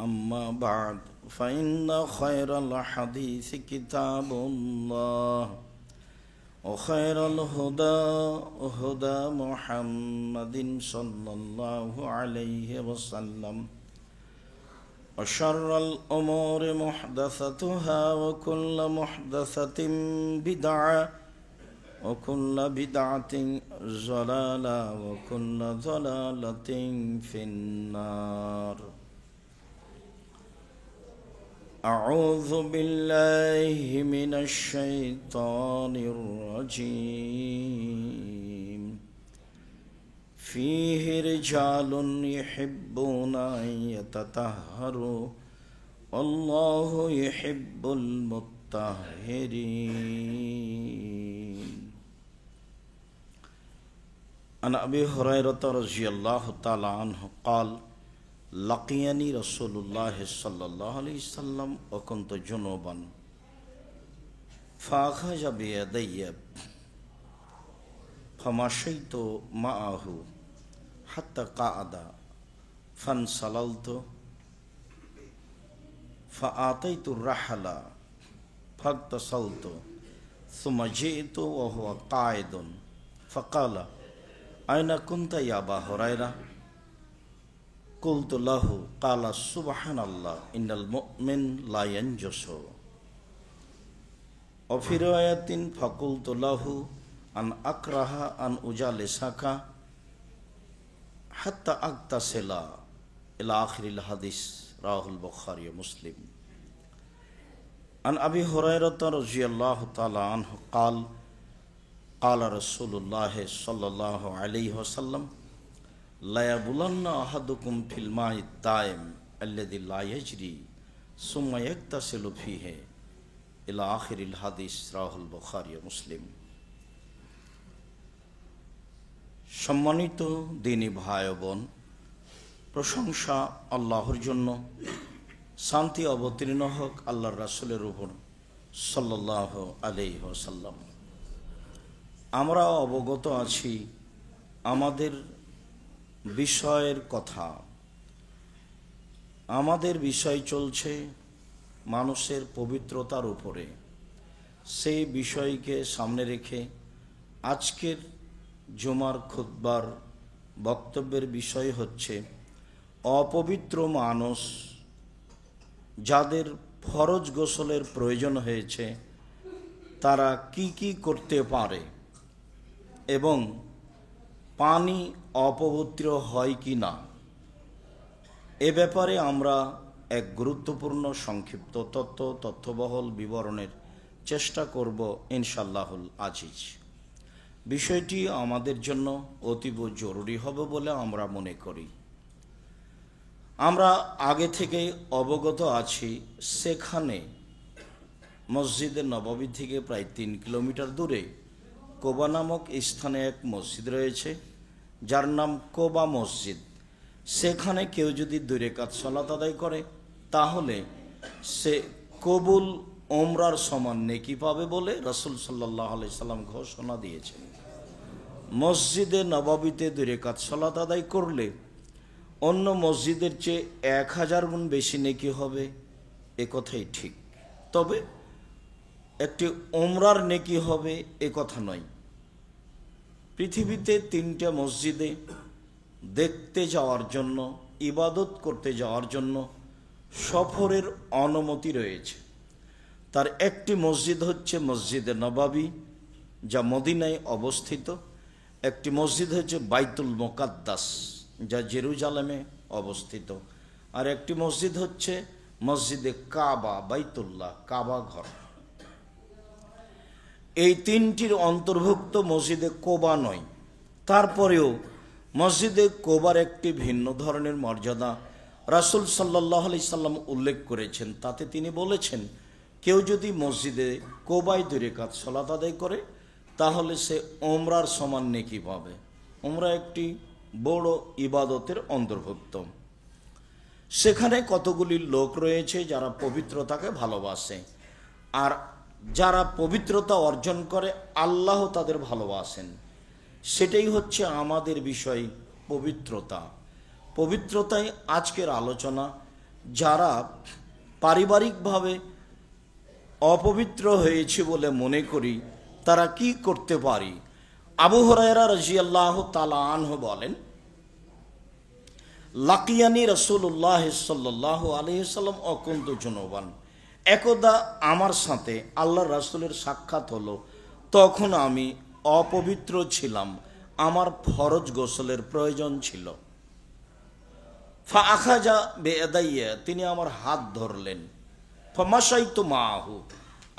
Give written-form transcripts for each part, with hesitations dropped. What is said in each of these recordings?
أما بعد فإن خير الحديث كتاب الله وخير الهدى هدى محمد صلى الله عليه وسلم وشر الأمور محدثتها وكل محدثة بدعة وكل بدعة ضلالة وكل ضلالة في النار. أعوذ بالله من الشيطان الرجيم. فيه رجال يحبون أن يتطهروا والله يحب المطهرين. عن أبي هريرة رضي الله تعالى عنه قال لقيني رسول الله صلى الله عليه وسلم وكنت جنوبا فأخذ بيدي فمشيت معه حتى قعد فانسللت فآتيت الرحل فاغتسلت ثم جئت وهو قاعد فقال أين كنت يا أبا هريرة؟ قلت له قال سبحان الله إن المؤمن لا ينجس. وفي رواية فقلت له أن أكره أن أجالسك حتى أغتسل إلى آخر الحديث رواه البخاري ومسلم. عن أبي هريرة رضي الله تعالى عنه قال قال رسول الله صلى الله عليه وسلم لا يبولن أحدكم في الماء الدائم الذي لا يجري ثم يغتسل فيه إلى آخر الحديث رواه البخاري ومسلم. সম্মানিত দিনী ভাই বোন, প্রশংসা আল্লাহর জন্য, শান্তি অবতীর্ণ হোক আল্লাহর রাসূলের উপর সাল্লাল্লাহু আলাইহি ওয়াসাল্লাম। আমরা অবগত আছি আমাদের বিষয়ের কথা। আমাদের বিষয় চলছে মানুষের পবিত্রতার উপরে। সেই বিষয়কে সামনে রেখে আজকের জুমার খুতবার বক্তব্যের বিষয় হচ্ছে অপবিত্র মানুষ যাদের ফরজ গোসলের প্রয়োজন হয়েছে তারা কি কি করতে পারে এবং পানি অপবিত্র হয় কি না, এ ব্যাপারে আমরা এক গুরুত্বপূর্ণ সংক্ষিপ্ত তথ্যবহল বিবরণের চেষ্টা করব ইনশাআল্লাহুল আজিজ। বিষয়টি আমাদের জন্য অতীব জরুরি হবে বলে আমরা মনে করি। আমরা আগে থেকেই অবগত আছি সেখানে মসজিদে নববী থেকে প্রায় 3 কিলোমিটার দূরে কোবা নামক স্থানে এক মসজিদ রয়েছে যার নাম কোবা মসজিদ। সেখানে কেউ যদি 2 রাকাত সালাত আদায় করে তাহলে সে কবুল ওমরার সমান নেকি পাবে বলে রাসূল সাল্লাল্লাহু আলাইহি সাল্লাম ঘোষণা দিয়েছেন। মসজিদে নববীতে 2 রাকাত সালাত আদায় করলে অন্য মসজিদের চেয়ে 1000 গুণ বেশি নেকি হবে, এ কথাই ঠিক। তবে একটি ওমরার নেকি হবে এ কথা নয়। পৃথিবীতে 3টা মসজিদে দেখতে যাওয়ার জন্য, ইবাদত করতে যাওয়ার জন্য সফরের অনুমতি রয়েছে। তার একটি মসজিদ হচ্ছে মসজিদে নববী যা মদিনায় অবস্থিত, একটি মসজিদ হচ্ছে বাইতুল মুকাদ্দাস যা জেরুজালেমে অবস্থিত, আর একটি মসজিদ হচ্ছে মসজিদে কাবা, বাইতুল্লাহ, কাবা ঘর। এই 3টির অন্তর্ভুক্ত মসজিদে কোবা নয়। তারপরেও মসজিদে কোবার একটি ভিন্ন ধরনের মর্যাদা রাসূল সাল্লাল্লাহু আলাইহি সাল্লাম উল্লেখ করেছেন। তাতে তিনি বলেছেন কেউ যদি মসজিদে কোবায় 2 রাকাত সালাত আদায় করে তাহলে সে ওমরার সমান নেকি পাবে। ওমরা একটি বড় ইবাদতের অন্তর্ভুক্ত। সেখানে কতগুলি লোক রয়েছে যারা পবিত্রতাকে ভালোবাসে, আর যারা পবিত্রতা অর্জন করে আল্লাহ তাদের ভালোবাসেন। সেটাই হচ্ছে আমাদের বিষয়, পবিত্রতা। পবিত্রতায় আজকের আলোচনা যারা পারিবারিকভাবে অপবিত্র হয়েছে বলে মনে করি তারা কি করতে পারি? আবু হুরায়রা রাদিয়াল্লাহু তাআলা আনহু বলেন, লাকিয়ানি রাসূলুল্লাহ সাল্লাল্লাহু আলাইহি ওয়াসাল্লাম অকুন্তু জুনুবান। একদা আমার সাথে আল্লাহর রাসূলের সাক্ষাৎ হলো, তখন আমি অপবিত্র ছিলাম, আমার ফরজ গোসলের প্রয়োজন ছিল। ফা আখাজা বেয়াদাইয়া, তিনি আমার হাত ধরলেন। ফামাশাইতু মাহু,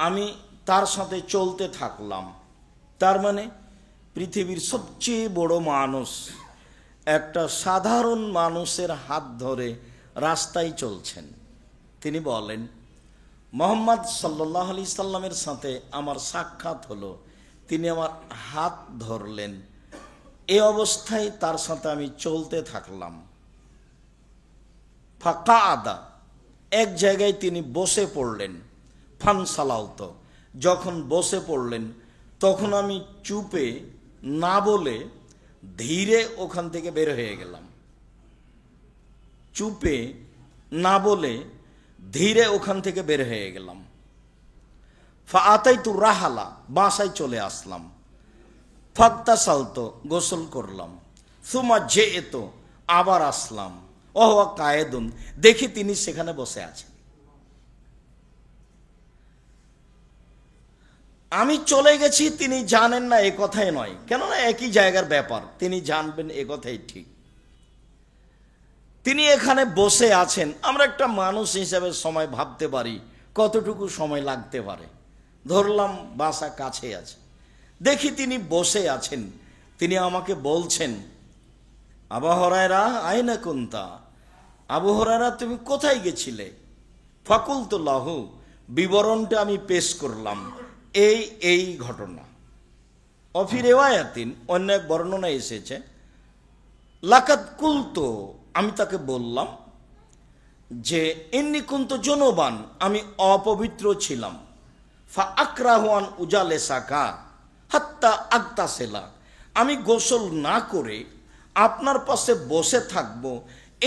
আমি তার সাথে চলতে থাকলাম। তার মানে পৃথিবীর সবচেয়ে বড় মানুষ একটা সাধারণ মানুষের হাত ধরে রাস্তায় চলছেন। তিনি বলেন, মুহাম্মদ সাল্লাল্লাহু আলাইহি সাল্লামের সাথে আমার সাক্ষাৎ হলো, তিনি আমার হাত ধরলেন, এই অবস্থায় তার সাথে আমি চলতে থাকলাম। ফাঁকা আদা, এক জায়গায় তিনি বসে পড়লেন। ফান সালাউত, যখন বসে পড়লেন তখন আমি চুপে না বলে ধীরে ওখান থেকে বের হয়ে গেলাম। চুপে না বলে ধীরে ওখান থেকে বের হয়ে গেলাম। ফা আতাইতু রাহালা, বাসায় চলে আসলাম। ফাক্তা সালতো, গোসল করলাম। সুমা যে এতো, আবার আসলাম। ওহা কায়েদুন, দেখি তিনি সেখানে বসে আছেন। আমি চলে গেছি তিনি জানেন না এ কথাই নয়, কেননা একই জায়গার ব্যাপার, তিনি জানবেন এ কথাই ঠিক। তিনি এখানে বসে আছেন, আমরা একটা মানুষ হিসেবে সময় ভাবতে পারি কতটুকু সময় লাগতে পারে। ধরলাম বাসা কাছে আছে, দেখি তিনি বসে আছেন। তিনি আমাকে বলছেন, আবু হুরায়রা আইনা কুনতা, আবু হুরায়রা তুমি কোথায় গেছিলে? ফাকুলতু লাহু, বিবরণটা আমি পেশ করলাম, এই ঘটনা। অফি রিওয়ায়াতিন, অন্য এক বর্ণনা এসেছে, লাকাদ কুলতু, আমি তাকে বললাম যে ইন্নী কুনতু জুনুবান, আমি অপবিত্র ছিলাম। ফা আকরাহু আন উজালেসাকা হাত্তা আগতাসিলা, আমি গোসল না করে আপনার পাশে বসে থাকব,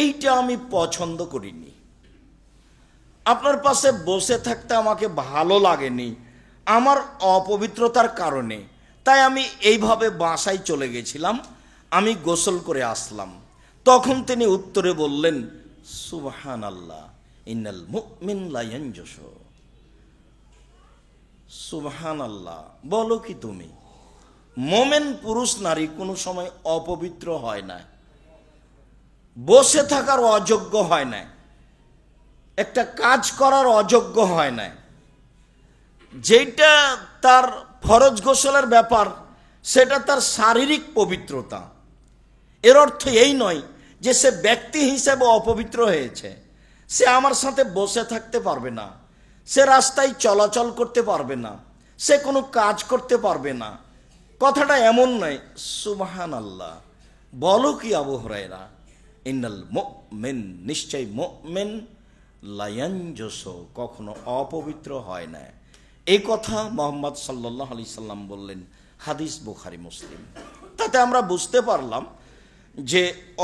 এইটা আমি পছন্দ করিনি। আপনার পাশে বসে থাকতে আমাকে ভালো লাগেনি আমার অপবিত্রতার কারণে, তাই আমি এইভাবে বাসায় চলে গেছিলাম, আমি গোসল করে আসলাম। তখন তিনি উত্তরে বললেন, সুবহানাল্লাহ, ইন্নাল মুমিন লা ইয়ানজুসু। সুবহানাল্লাহ, বলো কি তুমি, মোমেন পুরুষ নারী কোনো সময় অপবিত্র হয় না, বসে থাকার অযোগ্য হয় না, একটা কাজ করার অযোগ্য হয় না। যেটা তার ফরজ গোসলের ব্যাপার, সেটা তার শারীরিক পবিত্রতা। এর অর্থ এই নয় যে সে ব্যক্তি হিসেবে অপবিত্র হয়েছে, সে আমার সাথে বসে থাকতে পারবে না, সে রাস্তায় চলাচল করতে পারবে না, সে কোনো কাজ করতে পারবে না, কথাটা এমন নয়। সুবহানাল্লাহ, বলো কি আবু হুরায়রা, ইন্নাল মুমিন, নিশ্চয় মুমিন লা ইয়ানজুসু, কখনো অপবিত্র হয় না। এই কথা মুহাম্মদ সাল্লাল্লাহু আলাইহি সাল্লাম বললেন, হাদিস বুখারী মুসলিম। তাতে আমরা বুঝতে পারলাম যে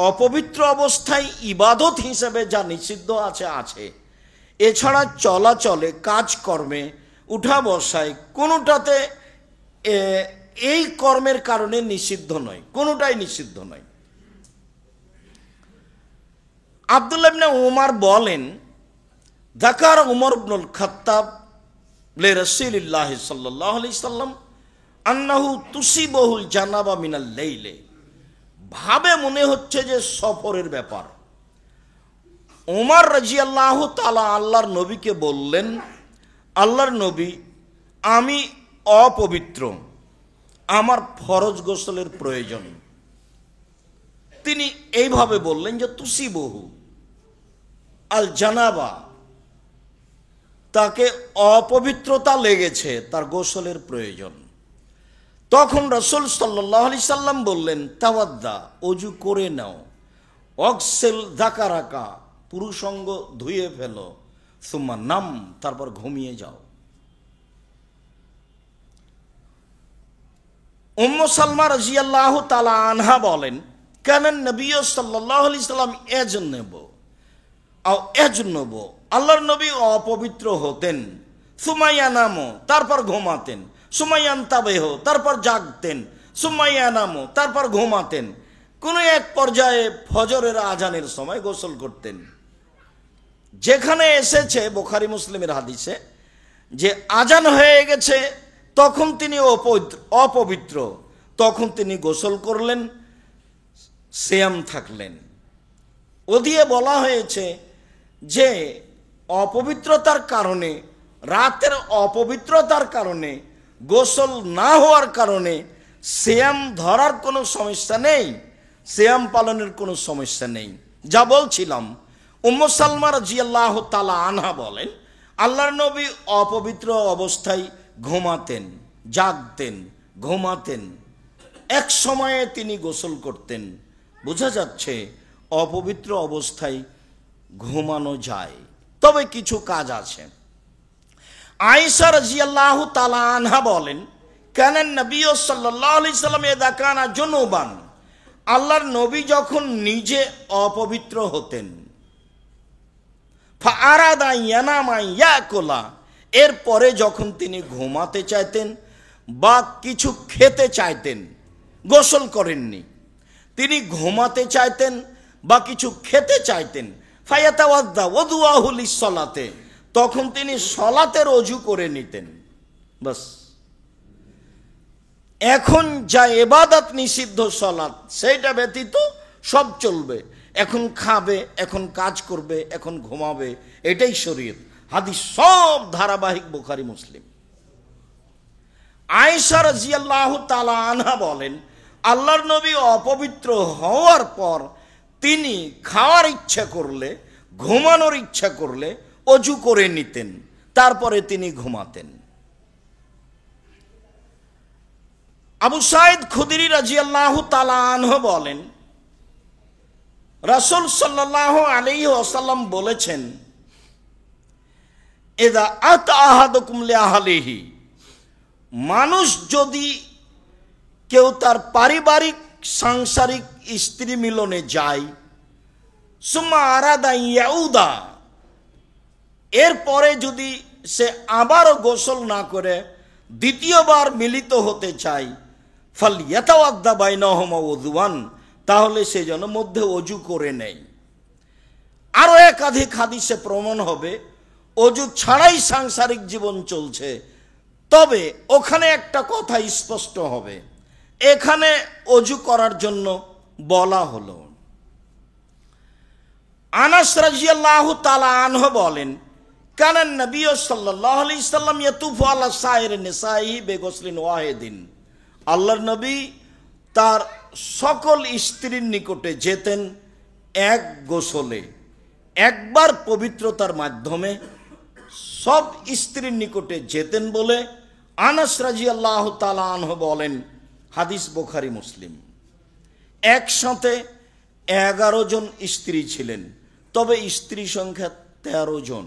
অপবিত্র অবস্থায় ইবাদত হিসেবে যা নিষিদ্ধ আছে, এছাড়া চলাচলে, কাজকর্মে, উঠা বসায় কোনোটাতে এই কর্মের কারণে নিষিদ্ধ নয়, কোনোটাই নিষিদ্ধ নয়। আব্দুল্লাহ ইবনে উমর বলেন, যাকার উমর ইবনুল খাত্তাব লি রাসূলিল্লাহি সাল্লাল্লাহু আলাইহি সাল্লাম আন্নাহু তুসিবহুল জানাবা মিনাল লাইলে, ভাবে মনে হচ্ছে যে সফরের ব্যাপার। উমর রাদিয়াল্লাহু তাআলা আল্লাহর নবীকে বললেন, আল্লাহর নবী, আমি অপবিত্র, আমার ফরজ গোসলের প্রয়োজন। তিনি এইভাবে বললেন যে তুসিবহু আল জানাবা, তাকে অপবিত্রতা লেগেছে, তার গোসলের প্রয়োজন। তখন রাসূল সাল্লাল্লাহু আলাইহি সাল্লাম বললেন, তাওয়াদ্দা, ওযু করে নাও, অগসিল যাকারাকা, পুরুষাঙ্গ ধুয়ে ফেলো, সুম্মা নাম, তারপর ঘুমিয়ে যাও। উম্মু সালমা রাদিয়াল্লাহু তাআলা আনহা বলেন, কানান নবী সাল্লাল্লাহু আলাইহি সাল্লাম ইয়াজন্নাবু, আও এজনব, আল্লাহর নবী অপবিত্র হতেন, সুমাইয়া নামো, তারপর ঘুমাতেন, সুমাইয়ান তাবেহ, তারপর জাগতেন, সুমাইয়া নামো, তারপর ঘুমাতেন। কোনো এক পর্যায়ে ফজরের আজানের সময় গোসল করতেন। যেখানে এসেছে বুখারী মুসলিমের হাদিসে যে আজান হয়ে গেছে, তখন তিনি অপবিত্র, তখন তিনি গোসল করলেন, সিয়াম থাকলেন। ও দিয়ে বলা হয়েছে যে অপবিত্রতার কারণে, রাতের অপবিত্রতার কারণে, গোসল না হওয়ার কারণে সিয়াম ধরার কোনো সমস্যা নেই, সিয়াম পালনের কোনো সমস্যা নেই। যা বলছিলাম, উম্মে সালমা রাদিয়াল্লাহু তাআলা আনহা বলেন, আল্লাহর নবী অপবিত্র অবস্থায় ঘুমাতেন, জাগতেন, ঘুমাতেন। এক সময়ে তিনি গোসল করতেন। বোঝা যাচ্ছে অপবিত্র অবস্থায় ঘুমানো যায়, তবে কিছু কাজ আছে। আয়েশা রাদিয়াল্লাহু তাআলা আনহা বলেন, কানান নবী সাল্লাল্লাহু আলাইহি সাল্লাম ইযা কানা জুনুবান, আল্লাহর নবী যখন নিজে অপবিত্র হতেন, ফাআরাদা ইয়ানামা ইয়াকুলা, এরপরে যখন তিনি ঘুমাতে চাইতেন বা কিছু খেতে চাইতেন, গোসল করেননি, তিনি ঘুমাতে চাইতেন বা কিছু খেতে চাইতেন, ফায়াতাওয়াদ্দা ওযুআহু লিস-সালাতে, তখন তিনি সলাতের অজু করে নিতেন। বাস। এখন যা ইবাদত নিষিদ্ধ সলাত, সেইটা ব্যতীত সব চলবে। এখন খাবে, এখন কাজ করবে, এখন ঘুমাবে, এটাই শরীয়ত। হাদিস সব ধারাবাহিক বুখারী মুসলিম। আয়েশা রাদিয়াল্লাহু তাআলা আনহা বলেন, আল্লাহর নবী অপবিত্র হওয়ার পর তিনি খাওয়ার ইচ্ছা করলে, ঘুমানোর ইচ্ছা করলে অজু করে নিতেন, তারপরে তিনি ঘুমাতেন। আবু সাঈদ খুদরি রাদিয়াল্লাহু তাআলা আনহু বলেন, রাসূল সাল্লাল্লাহু আলাইহি ওয়াসাল্লাম বলেছেন, ইযা আতা আহাদুকুম লিআহলিহি, মানুষ যদি কেউ তার পারিবারিক সাংসারিক স্ত্রী মিলনে যায়, সুম্মা আরাদা ইয়াউদা, এরপরে যদি সে আবারও গোসল না করে দ্বিতীয়বার মিলিত হতে চায়, ফালইয়াতাওয়াদ্দা বাইনাহুমা ওযুয়ান, তাহলে সে যেন মধ্যে অজু করে নেয়। আরও একাধিক হাদিসে প্রমাণ হবে অজু ছাড়াই সাংসারিক জীবন চলছে। তবে ওখানে একটা কথা স্পষ্ট হবে, এখানে অজু করার জন্য বলা হলো। আনাস রাদিয়াল্লাহু তাআলা আনহু বলেন, কানান নবী সাল্লাল্লাহু আলাইহি সাল্লাম ইয়াতুফু আলা সাইর নিসাইহি বিগসলিন ওয়াহিদিন, আল্লাহর নবী তার সকল স্ত্রীর নিকটে যেতেন এক গোসলে, একবার পবিত্রতার মাধ্যমে সব স্ত্রীর নিকটে যেতেন বলে আনাস রাদিয়াল্লাহু তাআলা আনহু বলেন। হাদিস বুখারী মুসলিম। একসাথে 11 জন স্ত্রী ছিলেন, তবে স্ত্রী সংখ্যা 13 জন।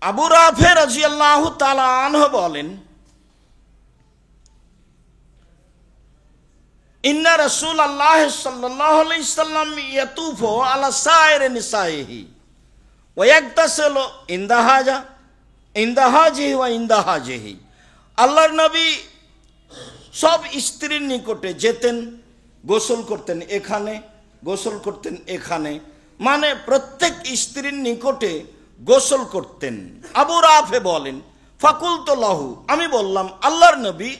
আবু রাফি রাদিয়াল্লাহু তাআলা আনহু বলেন, ইন্না রাসূলুল্লাহ সাল্লাল্লাহু আলাইহি সাল্লাম ইয়াতুফু আলা সাইর নিসাইহি ওয়া ইয়াগতাসিলু ইনদাহাজিহি ওয়া ইনদাহাজিহি, আল্লাহর নবী সব স্ত্রীর নিকটে যেতেন, গোসল করতেন এখানে, গোসল করতেন এখানে, মানে প্রত্যেক স্ত্রীর নিকটে গোসল করতেন। আবু রাফি বলেন, ফাকুলতু লাহু, আমি বললাম, আল্লাহর নবী,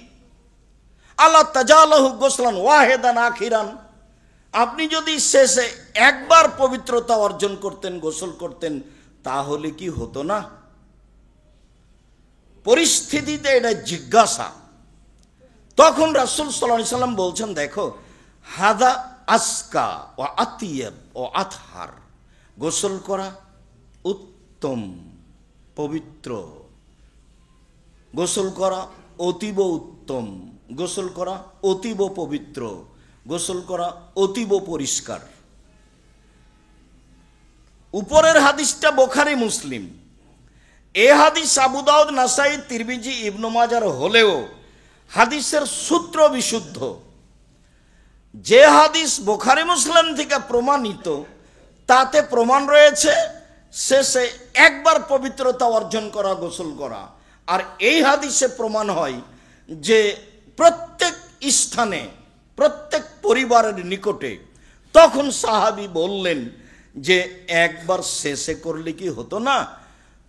আল্লাহ তাজালাহু গোসলান ওয়াহিদান আখিরান, আপনি যদি শেষে একবার পবিত্রতা অর্জন করতেন, গোসল করতেন, তাহলে কি হতো না? পরিস্থিতিতে এটা জিজ্ঞাসা। তখন রাসূল সাল্লাল্লাহু আলাইহি সাল্লাম বলছেন, দেখো, হাদা আসকা ও আতিয়াব ও আতহার, গোসল করা উত্তম, পবিত্র, গোসল করা অতীব উত্তম, গোসল করা অতীব পবিত্র, গোসল করা অতীব পরিষ্কার। উপরের হাদিসটা বুখারী মুসলিম। এ হাদিস আবু দাউদ, নাসাই, তিরমিজি, ইবনে মাজার হলেও হাদিসের সূত্র বিশুদ্ধ। যে হাদিস বুখারী মুসলিম থেকে প্রমাণিত তাতে প্রমাণ রয়েছে শেষে একবার পবিত্রতা অর্জন করা গোসল করা। আর এই হাদিসে প্রমাণ হয় যে প্রত্যেক স্থানে প্রত্যেক পরিবারের নিকটে। তখন সাহাবী বললেন যে একবার শেষে করলে কি হতো না?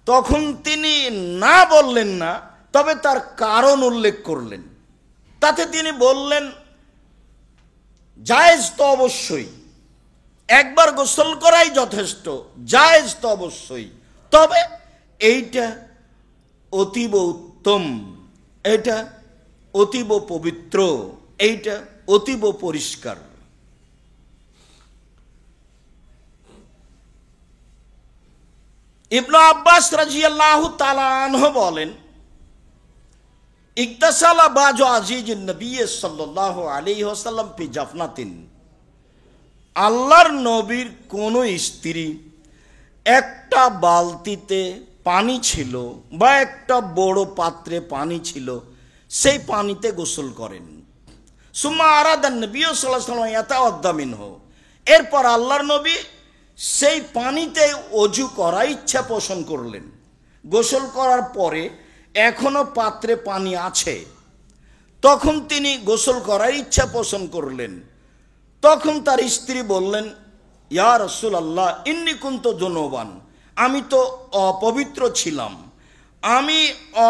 তখন তিনি না বললেন না, তবে তার কারণ উল্লেখ করলেন। তাতে তিনি বললেন জায়েজ তো অবশ্যই, একবার গোসল করাই যথেষ্ট, জায়েজ তো অবশ্যই, তবে এইটা অতীব উত্তম, এটা অতীব পবিত্র, এইটা অতীব পরিষ্কার। ইবনে আব্বাস রাদিয়াল্লাহু তাআলা আনহু বলেন, ইকতাসালা বাজু আজিজিন নবী সাল্লাল্লাহু আলাইহি ওয়াসাল্লাম ফি জাফনাতিন। আল্লাহর নবীর কোন স্ত্রী একটা বালতিতে পানি ছিল বা একটা বড় পাত্রে পানি ছিল, সেই পানিতে গোসল করেন। সুম্মা আরাদান নবী সাল্লাল্লাহু আলাইহি ওয়াসাল্লাম ইয়াতাওয়াদ্দা মিনহু। এরপর আল্লাহর নবী সেই পানিতে অজু করার ইচ্ছা পোষণ করলেন। গোসল করার পরে এখনো পাত্রে পানি আছে, তখন তিনি গোসল করার ইচ্ছা পোষণ করলেন। তখন তার স্ত্রী বললেন, ইয়া রাসূলুল্লাহ ইন্নী কুনতু জুনুবান, আমি তো অপবিত্র ছিলাম, আমি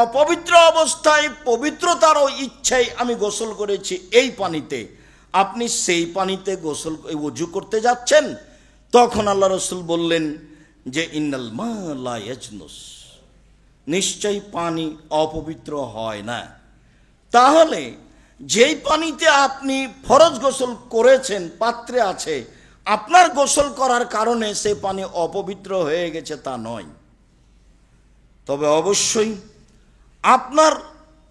অপবিত্র অবস্থায় পবিত্রতার ইচ্ছায় আমি গোসল করেছি এই পানিতে, আপনি সেই পানিতে গোসল ওযু করতে যাচ্ছেন? তখন আল্লাহ রাসূল বললেন যে ইন্নাল মা লা ইয়াজনুস, নিশ্চয়ই পানি অপবিত্র হয় না। তাহলে যেই পানিতে আপনি ফরজ গোসল করেছেন পাত্রে আছে, আপনার গোসল করার কারণে সে পানি অপবিত্র হয়ে গেছে তা নয়। তবে অবশ্যই আপনার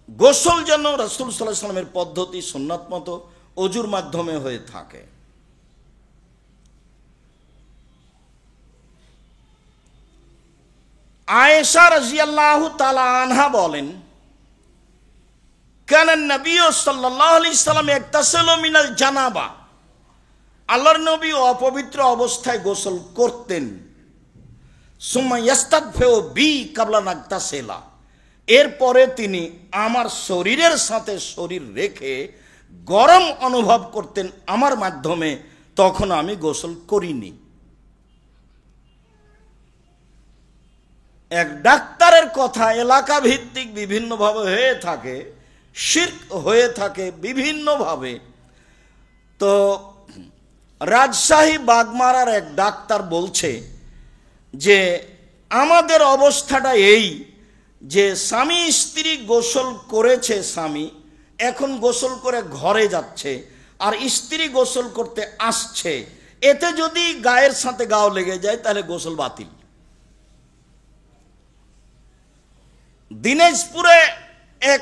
গোসল যেন রাসূল সাল্লাল্লাহু আলাইহি ওয়াসাল্লামের পদ্ধতি সুন্নাত মতো অজুর মাধ্যমে হয়ে থাকে। আয়েশা রাদিয়াল্লাহু তাআলা আনহা বলেন, কানা নবী সাল্লাল্লাহু আলাইহি ওয়াসাল্লাম ইগতাসালু মিনাল জানাবা, আল্লাহর নবী অপবিত্র অবস্থায় গোসল করতেন। সুম্মা ইস্তাগফিরু বি ক্বাবলা নাগতাসিলা, এরপরে তিনি আমার শরীরের সাথে শরীর রেখে গরম অনুভব করতেন আমার মাধ্যমে, তখন আমি গোসল করিনি। এক ডাক্তারের কথা এলাকা ভিত্তিক বিভিন্নভাবে হয়ে থাকে, শিরক হয়ে থাকে বিভিন্নভাবে। তো রাজশাহী বাগমারার এক ডাক্তার বলছে যে আমাদের অবস্থাটা এই যে স্বামী স্ত্রী গোসল করেছে, স্বামী এখন গোসল করে ঘরে যাচ্ছে আর স্ত্রী গোসল করতে আসছে, এতে যদি গায়ের সাথে গাও লেগে যায় তাহলে গোসল বাতিল। দিনাজপুরে এক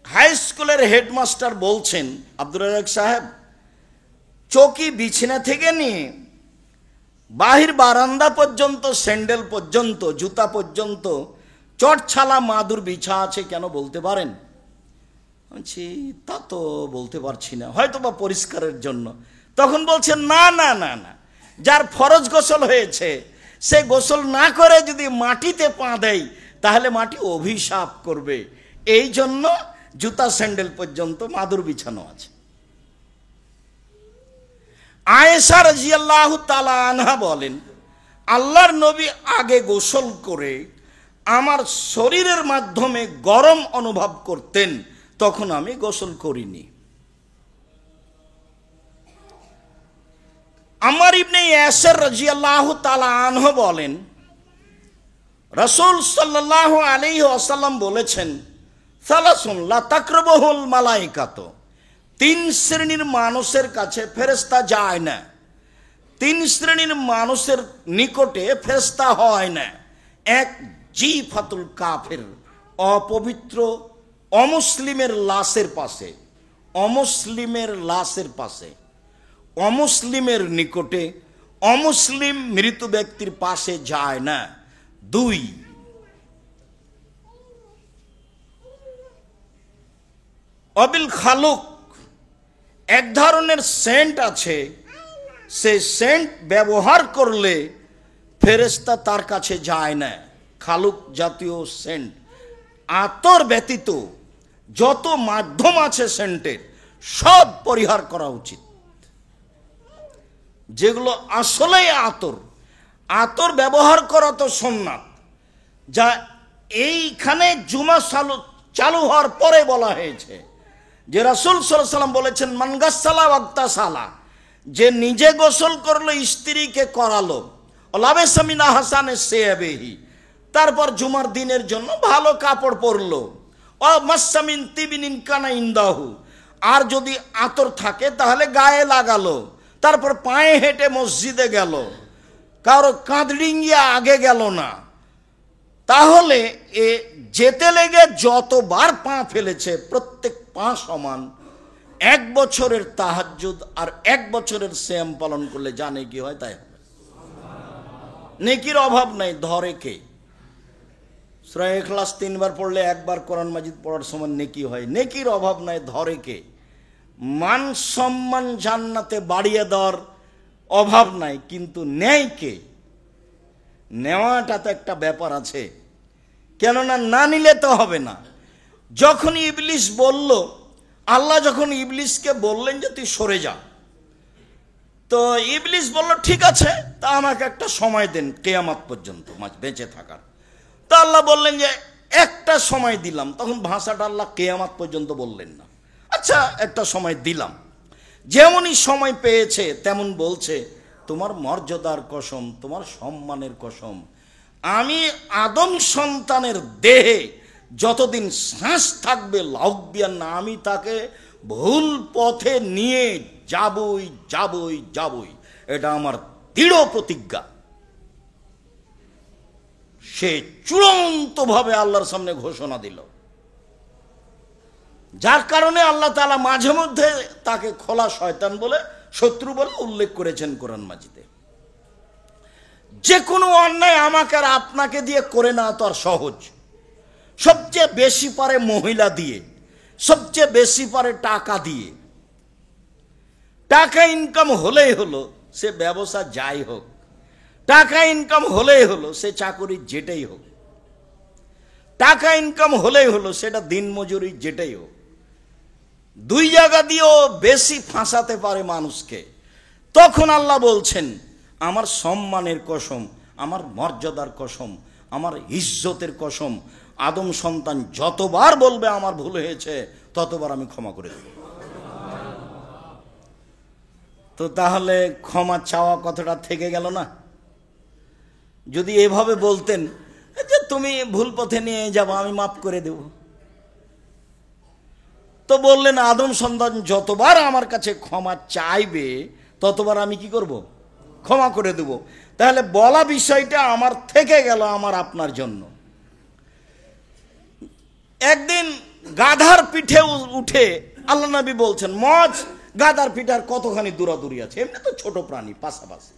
হাই স্কুলের হেডমাস্টার বলছেন, আব্দুর রাজ্জাক সাহেব, চৌকি বিছানা থেকে নিয়ে বাহির বারান্দা পর্যন্ত, স্যান্ডেল পর্যন্ত, জুতা পর্যন্ত চটছালা মাদুর বিছা আছে, কেন বলতে পারেন? বলছি তা তো বলতে পারছি না, হয়তো বা পরিষ্কারের জন্য। তখন বলছেন না না না না, যার ফরজ গোসল হয়েছে সে গোসল না করে যদি মাটিতে পা দেয় তাহলে মাটি অভিশাপ করবে, এই জন্য জুতা স্যান্ডেল পর্যন্ত মাদুর বিছানো আছে। আয়েশা রাদিয়াল্লাহু তাআলা আনহা বলেন, আল্লাহর নবী আগে গোসল করে আমার শরীরের মাধ্যমে গরম অনুভব করতেন, তখন আমি গোসল করিনি। আম্মার ইবনে ইয়াসির রাদিয়াল্লাহু তাআলা আনহু বলেন, রাসূল সাল্লাল্লাহু আলাইহি ওয়াসাল্লাম বলেছেন, সালাসুন লা তাকরাবুহুল মালায়েকাতু, তিন শ্রেণীর মানুষের কাছে ফেরেশতা যায় না, তিন শ্রেণীর মানুষের নিকটে ফেরেশতা হয় না। এক, জিফাতুল কাফির, অপবিত্র অমুসলিমের লাশের পাশে, অমুসলিমের লাশের পাশে, অমুসলিমের নিকটে অমুসলিম মৃত ব্যক্তির পাশে যায় না। দুই, অবিল খালুক, এক ধরনের সেন্ট আছে, সেই সেন্ট ব্যবহার করলে ফেরেশতা তার কাছে যায় না। খালুক জাতীয় সেন্ট, আতর ব্যতীত যত মাধ্যম আছে সেন্টের সব পরিহার করা উচিত। যেগুলো আসলেই আতর ব্যবহার করা তো সুন্নাত, যা এইখানে জুমা চালু হওয়ার পরে বলা হয়েছে। যে রাসূল সাল্লাল্লাহু আলাইহি ওয়াসাল্লাম বলেছেন, মান গাসসালা ওয়াগতাসালা, যে নিজে গোসল করলো, স্ত্রীকে করালো, লাবেসা মিন আহসানি সিয়াবিহি, তারপর জুমার দিনের জন্য ভালো কাপড় পরলো, ও মাসসা মিন তিবিন কানা ইনদাহু, আর যদি আতর থাকে তাহলে গায়ে লাগালো, তারপর পায়ে হেঁটে মসজিদে গেল, কারো কাঁধ ডিঙ্গিয়ে আগে গেল না, তাহলে এ যেতে লেগে যতবার পা ফেলেছে প্রত্যেক পা সমান। 1 বছরের তাহাজ্জুদ আর 1 বছরের সিয়াম পালন করলে জানে কি হয় তাই হবে। নেকির অভাব নাই, ধরে কে? সূরা ইখলাস 3 বার পড়লে 1 বার কোরআন মাজিদ পড়ার সময় নেকি হয়। নেকির অভাব নাই, ধরে কে? মান সম্মান জান্নাতে বাড়িয়ে দেওয়ার অভাব নাই, কিন্তু নেয় কে? নেওয়াটা তো একটা ব্যাপার আছে, কেননা না নিলে তো হবে না। যখন ইবলিস বলল, আল্লাহ যখন ইবলিসকে বললেন যে তুই সরে যা, তো ইবলিস বলল ঠিক আছে, তা আমাকে একটা সময় দেন কিয়ামত পর্যন্ত বেঁচে থাকার। তা আল্লাহ বললেন যে একটা সময় দিলাম। তখন ভাষাটা আল্লাহ কিয়ামত পর্যন্ত বললেন না, আচ্ছা একটা সময় দিলাম। যেমনই সময় পেয়েছে তেমন বলছে, তোমার মর্যাদার কসম, তোমার সম্মানের কসম, আমি আদম সন্তানের দেহে যতদিন শ্বাস থাকবে লাউবিয়ান না, আমি তাকে ভুল পথে নিয়ে যাবই। এটা আমার দৃঢ় প্রতিজ্ঞা। সে চূড়ান্তভাবে আল্লাহর সামনে ঘোষণা দিল, যার কারণে আল্লাহ তাআলা মাঝে মধ্যে তাকে খোলা শয়তান বলে, শত্রু বলে উল্লেখ করেছেন কোরআন মাজিদে। যে কোনো অন্যায় আমাকে আর আপনাকে দিয়ে করে না তো আর সহজ। সবচেয়ে বেশি পারে মহিলা দিয়ে, সবচেয়ে বেশি পারে টাকা দিয়ে। টাকা ইনকাম হলেই হলো, সে ব্যবসা যাই হোক, টাকা ইনকাম হলেই হলো, সে চাকরি যেটাই হোক, টাকা ইনকাম হলেই হলো, সেটা দিনমজুরি যেটাই হোক, 2 জায়গা দিয়েও বেশি ফাঁসাতে পারে মানুষকে। তখন আল্লাহ বলছেন, আমার সম্মানের কসম, আমার মর্যাদার কসম, আমার ইজ্জতের কসম, আদম সন্তান যতবার বলবে আমার ভুল হয়েছে ততবার আমি ক্ষমা করে দেব। তো তাহলে ক্ষমা চাওয়া কথাটা থেকে গেল না? যদি এভাবে বলতেন যে তুমি ভুল পথে নিয়ে যাবো, আমি মাফ করে দেব, তো বললেন আদম সন্তান যতবার আমার কাছে ক্ষমা চাইবে ততবার আমি কি করব? ক্ষমা করে দেব। তাহলে বলা বিষয়টা আমার থেকে গেল আমার আপনার জন্য। একদিন গাধার পিঠে উঠে আল্লাহ নবী বলছেন, মজ গাধার পিঠে আর কতখানি দূরাদূরি আছে, এমনি তো ছোট প্রাণী পাশাপাশি।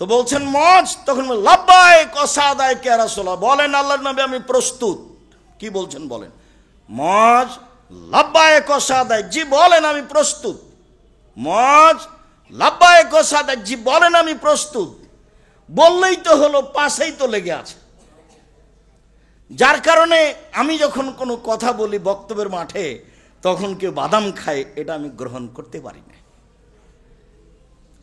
তো বলছেন মজ, তখন লাব্বাইক ওয়া সাদাইক ইয়া রাসূলুল্লাহ, বলেন আল্লাহর নবী আমি প্রস্তুত। কি বলছেন বলেন? মজ লাব্বাইক ওয়া সাদাইক, জি বলেন আমি প্রস্তুত। মজ লাব্বাইক ওয়া সাদাইক, জি বলেন আমি প্রস্তুত। বললেই তো হলো, পাশেই তো লেগে আছে। যার কারণে আমি যখন কোনো কথা বলি বক্তব্যের মাঠে, তখন কেউ বাদাম খায়, এটা আমি গ্রহণ করতে পারি না।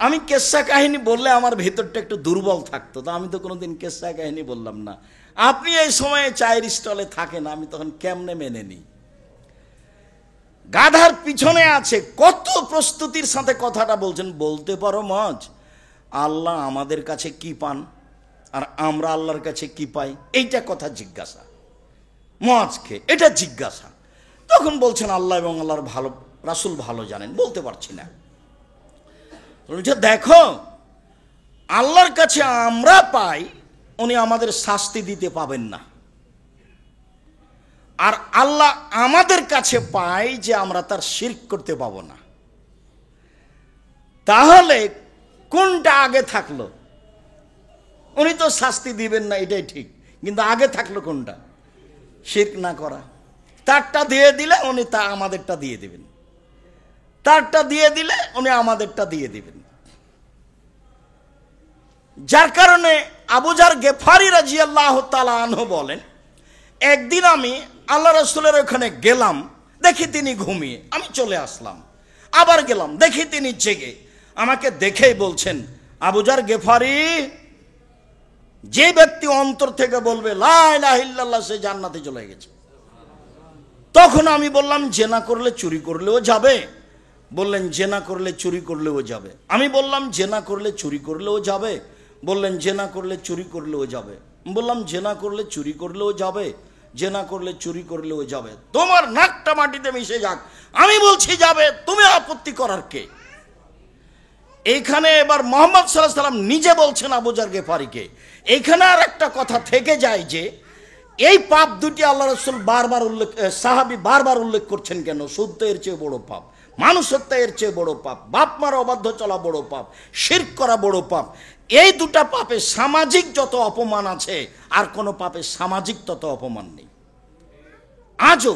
আমি কেসা কাহিনী বললে আমার ভেতরটা একটু দুর্বল থাকতো, তো আমি তো কোনোদিন কেসা কাহিনী বললাম না। আপনি এই সময়ে চায়ের স্টলে থাকেন, আমি তখন কেমনে মেনে নিই? গাধার পিছনে আছে, কত প্রস্তুতির সাথে কথাটা বলছেন। বলতে পারো মজ, আল্লাহ আমাদের কাছে কি পান আর আমরা আল্লাহর কাছে কি পাই, এইটা কথা জিজ্ঞাসা মজকে, এটা জিজ্ঞাসা। তখন বলছেন আল্লাহ এবং আল্লাহর ভালো রাসূল ভালো জানেন, বলতে পারছি না। দেখো, আল্লাহর কাছে আমরা পাই, উনি আমাদের শাস্তি দিতে পাবেন না, আর আল্লাহ আমাদের কাছে পায় যে আমরা তার শিরক করতে পাবো না। তাহলে কোনটা আগে থাকলো? উনি তো শাস্তি দিবেন না, এটাই ঠিক, কিন্তু আগে থাকলো কোনটা? শিরক না করা। তারটা দিয়ে দিলে উনি তা আমাদেরটা দিয়ে দেবেন। তারটা দিয়ে দিলে উনি আমাদেরটা দিয়ে দিবেন। যার কারণে আবু যার গেফারি রাদিয়াল্লাহু তাআলা আনহু বলেন, একদিন আমি আল্লাহ রাসূলের ওখানে গেলাম, দেখি তিনি ঘুমিয়ে, আমি চলে আসলাম। আবার গেলাম, দেখি তিনি জেগে। আমাকে দেখেই বলছেন, আবু যার গেফারি, যে ব্যক্তি অন্তর থেকে বলবে লা ইলাহা ইল্লাল্লাহ, সে জান্নাতে চলে গেছে। তখন আমি বললাম, জেনা করলে চুরি করলেও যাবে? বললেন, জেনা করলে চুরি করলেও যাবে। আমি বললাম, জেনা করলে চুরি করলেও যাবে? বললেন, জেনা করলে চুরি করলেও যাবে। বললাম, জেনা করলে চুরি করলেও যাবে? জেনা করলে চুরি করলেও যাবে। তোমার নাকটা মাটিতে মিশে যাক, আমি বলছি যাবে, তুমি আপত্তি করার কে? এইখানে এবার মুহাম্মদ সাল্লাল্লাহু আলাইহি ওয়াসাল্লাম নিজে বলছেন আবু যার গেফারিকে। এইখানে আর একটা কথা থেকে যায় যে এই পাপ দুটি আল্লাহ রাসূল বারবার উল্লেখ, সাহাবী বারবার উল্লেখ করছেন কেন? সুদ তো এর চেয়ে বড় পাপ, মানুষ হত্যা এর চেয়ে বড় পাপ, বাপ মার অবাধ্য চলা বড় পাপ, শিরক করা বড় পাপ। এই দুটা পাপে সামাজিক যত অপমান আছে, আর কোনো পাপে সামাজিক তত অপমান নেই। আজও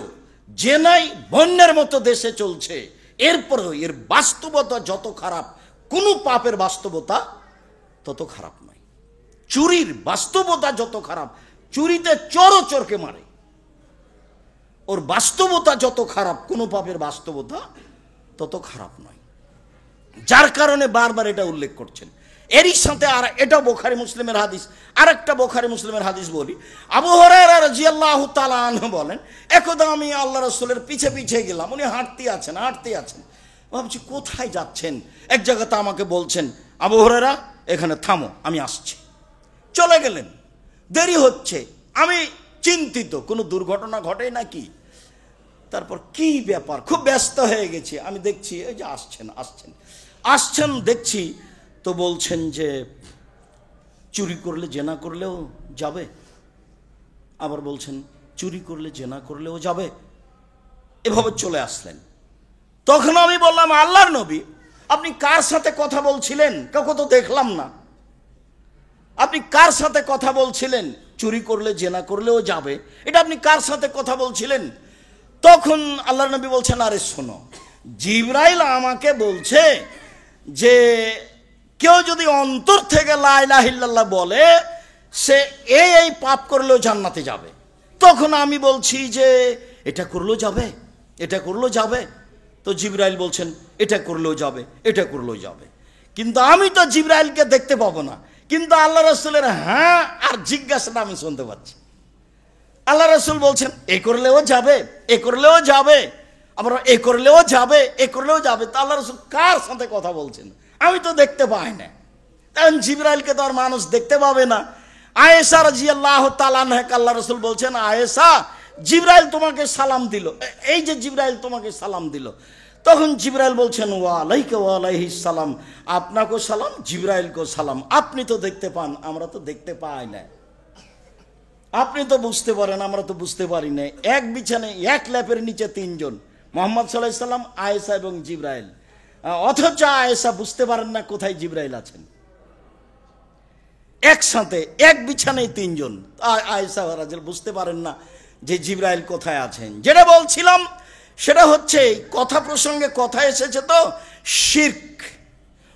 জেনাই বন্যার মতো দেশে চলছে, এরপরেও এর বাস্তবতা যত খারাপ, কোনো পাপের বাস্তবতা তত খারাপ নয়। চুরির বাস্তবতা যত খারাপ, চুরিতে চোরও চোরকে মারে, ওর বাস্তবতা যত খারাপ, কোনো পাপের বাস্তবতা তত খারাপ নয়। যার কারণে বারবার এটা উল্লেখ করছেন। এরই সাথে আর এটা বুখারী মুসলিমের হাদিস, আর একটা বুখারী মুসলিমের হাদিস বলি। আবু হুরায়রা রাদিয়াল্লাহু তাআলা আনহু বলেন, একদা আমি আল্লাহ রাসূলের পিছে পিছে গেলাম, উনি হাঁটতে আছেন। ভাবছি কোথায় যাচ্ছেন। এক জায়গাতে আমাকে বলছেন, আবু হুরায়রা এখানে থামো, আমি আসছি। চলে গেলেন, দেরি হচ্ছে, আমি চিন্তিত, কোনো দুর্ঘটনা ঘটে নাকি। তারপর কি ব্যাপার, খুব ব্যস্ত হয়ে গেছি। আমি দেখছি এই যে আসছেন দেখছি তো বলছেন যে চুরি করলে জেনা করলেও যাবে। আবার বলছেন চুরি করলে জেনা করলেও যাবে। এভাবে চলে আসলেন। তখন আমি বললাম, আল্লাহর নবী, আপনি কার সাথে কথা বলছিলেন? কাউকে তো দেখলাম না। আপনি কার সাথে কথা বলছিলেন? চুরি করলে জেনা করলেও যাবে, এটা আপনি কার সাথে কথা বলছিলেন? তখন আল্লাহর নবী বলছেন, আরে শোনো, জিবরাইল আমাকে বলছে যে কেউ যদি অন্তর থেকে লা ইলাহা ইল্লাল্লাহ বলে, সে এই পাপ করলেও জান্নাতে যাবে। তখন আমি বলছি যে এটা করলেও যাবে। তো জিবরাইল বলছেন এটা করলেও যাবে। কিন্তু আমি তো জিবরাইলকে দেখতে পাবো না, কিন্তু আল্লাহ রাসূলের হ্যাঁ আর জিজ্ঞাসাটা আমি শুনতে পাচ্ছি। আল্লাহ রাসূল বলছেন এ করলেও যাবে, আবার এ করলেও যাবে। তা আল্লাহ রাসূল কার সাথে কথা বলছেন? আমি তো দেখতে পাই না। কারণ জিবরাইলকে তো আর মানুষ দেখতে পাবে না। আয়েশা রাদিয়াল্লাহু তাআলা আনহাকে আল্লাহ রাসূল বলছেন, আয়েশা, জিবরাইল তোমাকে সালাম দিল, এই যে জিবরাইল তোমাকে সালাম দিল। তখন জিবরাইল বলছেন, ওয়া আলাইহিস সালাম, আপনাকেও সালাম, জিবরাইলকেও সালাম। আপনি তো দেখতে পান, আমরা তো দেখতে পাই না। আপনি তো বুঝতে পারেন, আমরা তো বুঝতে পারি না। এক বিছানায় এক ল্যাপের নিচে তিনজন, মুহাম্মদ সাল্লাল্লাহু আলাইহি সাল্লাম, আয়েশা এবং জিবরাইল, অথচ আয়েশা বুঝতে পারেন না কোথায় জিবরাইল আছেন। একসাথে এক বিছানায় তিনজন, আয়েশা রাদিয়াল্লাহু বুঝতে পারেন না যে জিবরাইল কোথায় আছেন। যেটা বলছিলাম সেটা হচ্ছে, কথা প্রসঙ্গে কথা এসেছে তো, শিরক,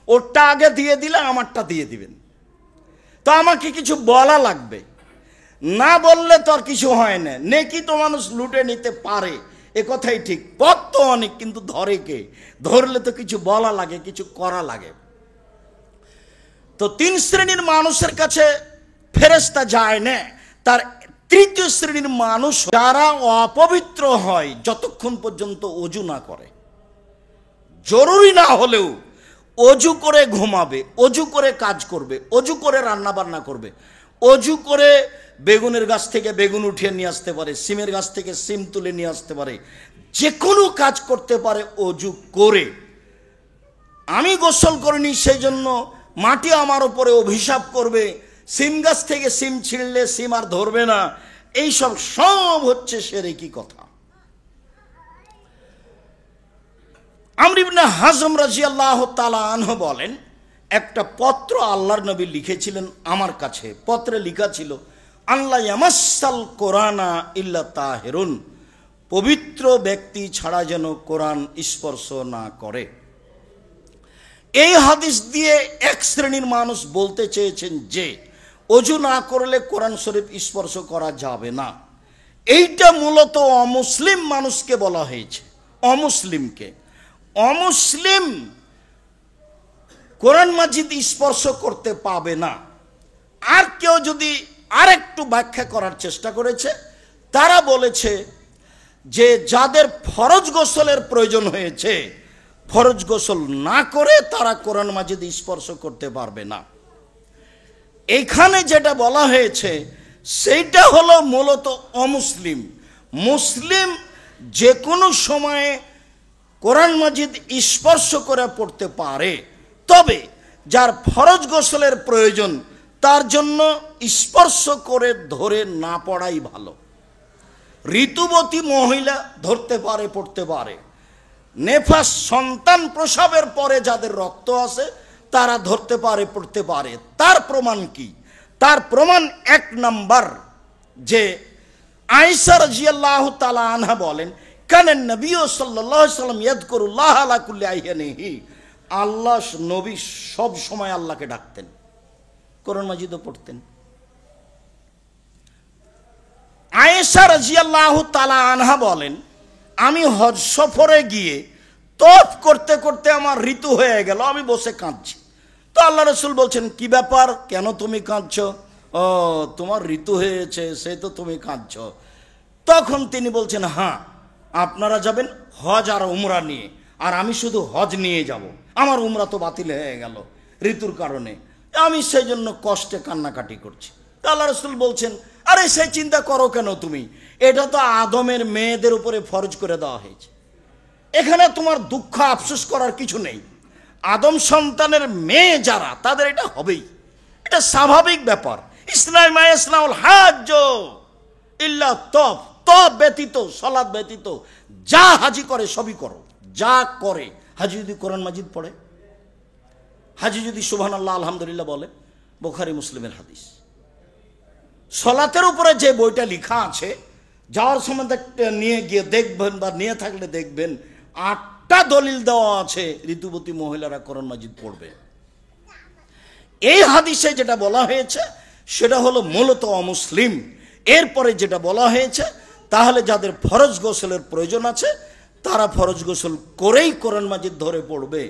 ওরটা আগে দিয়ে দিলে আমারটা দিয়ে দিবেন। তো আমাকে কিছু বলা লাগবে, না বললে তো আর কিছু হয় না। নেকি তো মানুষ লুটে নিতে পারে, এ কথাই ঠিক। পথ তো অনেক, কিন্তু ধরে কে? ধরলে তো কিছু বলা লাগে, কিছু করা লাগে। তো তিন শ্রেণীর মানুষের কাছে ফেরেশতা যায় না। তার তৃতীয় শ্রেণীর মানুষ, যারা অপবিত্র হয় যতক্ষণ পর্যন্ত অজু না করে। জরুরি না হলেও অজু করে ঘুমাবে, অজু করে কাজ করবে, অজু করে রান্না বান্না করবে, অজু করে বেগুনের গাছ থেকে বেগুন উঠিয়ে নিয়ে আসতে পারে, সিমের গাছ থেকে সিম তুলে নিয়ে আসতে পারে, যে কোনো কাজ করতে পারে অজু করে। আমি গোসল করিনি সেই জন্য মাটি আমার উপরে অভিশাপ করবে, সিম গাছ থেকে সিম ছিঁড়লে সিম আর ধরবে না, এইসব সব হচ্ছে শিরকি কথা। আমর ইবনে হাজম রাদিয়াল্লাহু তাআলা আনহু বলেন, একটা পত্র আল্লাহর নবী লিখেছিলেন আমার কাছে। পত্রে লেখা ছিল, আল্লাহ ইয়ামাসাল কোরআনা ইল্লা তাহিরুন, পবিত্র ব্যক্তি ছাড়া যেন কোরআন স্পর্শ না করে। এই হাদিস দিয়ে এক শ্রেণীর মানুষ বলতে চেয়েছেন যে ওযু না করলে কোরআন শরীফ স্পর্শ করা যাবে না। এইটা মূলত অমুসলিম মানুষকে বলা হয়েছে, অমুসলিমকে। অমুসলিম কোরআন মাজিদ স্পর্শ করতে পাবে না। আর কেউ যদি আরেকটু ব্যাখ্যা করার চেষ্টা করেছে, তারা বলেছে যে যাদের ফরজ গোসলের প্রয়োজন হয়েছে, ফরজ গোসল না করে তারা কোরআন মাজিদ স্পর্শ করতে পারবে না। এখানে যেটা বলা হয়েছে সেইটা হলো মূলত অমুসলিম। মুসলিম যে কোনো সময়ে কোরআন মাজিদ স্পর্শ করে পড়তে পারে, তবে যার ফরজ গোসলের প্রয়োজন তার জন্য স্পর্শ করে ধরে না পড়াই ভালো। ঋতুবতী মহিলা ধরতে পারে, পড়তে পারে। নেফাস সন্তান প্রসবের পরে যাদের রক্ত আছে তারা ধরতে পারে, পড়তে পারে। তার প্রমাণ কি? তার প্রমাণ এক নাম্বার যে আয়েশা রাদিয়াল্লাহু তাআলা আনহা বলেন, কানান নবী সাল্লাল্লাহু আলাইহি ওয়াসাল্লাম ইয়াযকুরুল্লাহ আলা কুল্লি আহইয়ানিহি। আল্লাহ নবী সব সময় আল্লাহকে ডাকতেন, কোরআন মাজিদও পড়তেন। আয়েশা রাদিয়াল্লাহু তাআলা আনহা বলেন, আমি হজ সফরে গিয়ে তওয়াফ করতে করতে আমার ঋতু হয়ে গেল, আমি বসে কাঁদছি। তো আল্লাহ রাসূল বলছেন, কি ব্যাপার, কেন তুমি কাঁদছো? ও তোমার ঋতু হয়েছে, সে তো তুমি কাঁদছো। তখন তিনি বলছেন, হ্যাঁ, আপনারা যাবেন হজ আর উমরা নিয়ে, আর আমি শুধু হজ নিয়ে যাব। আমার উমরা তো বাতিল হয়ে গেল ঋতুর কারণে, আমি সেই জন্য কষ্টে কান্নাকাটি করছি। তা আল্লাহ রাসূল বলছেন, আরে সেই চিন্তা করো কেন তুমি? এটা তো আদমের মেয়েদের উপরে ফরজ করে দেওয়া হয়েছে, এখানে তোমার দুঃখ আফসোস করার কিছু নেই। আদম সন্তানের মেয়ে যারা, তাদের এটা হবেই, এটা স্বাভাবিক ব্যাপার। ইসলামুল হাজ্জ ইল্লা তওয়াফ, তওয়াফ ব্যতীত, সালাত ব্যতীত যা হাজি করে সবই করো, যা করে। হাজি যদি কোরআন মাজিদ পড়ে, হাজি যদি সুবহানাল্লাহ আলহামদুলিল্লাহ বলে, বুখারী মুসলিমের হাদিস। সালাতের উপরে যে বইটা লেখা আছে, যাওয়ার সময় নিয়ে গিয়ে দেখবেন, বা নিয়ে থাকলে দেখবেন 8টা দলিল দেওয়া আছে ঋতুবতী মহিলারা কোরআন মাজিদ পড়বে। এই হাদিসে যেটা বলা হয়েছে সেটা হলো মূলত অমুসলিম। এরপরে যেটা বলা হয়েছে, তাহলে যাদের ফরজ গোসলের প্রয়োজন আছে তারা ফরজ গোসল করেই কোরআন মাজিদ ধরে পড়বে।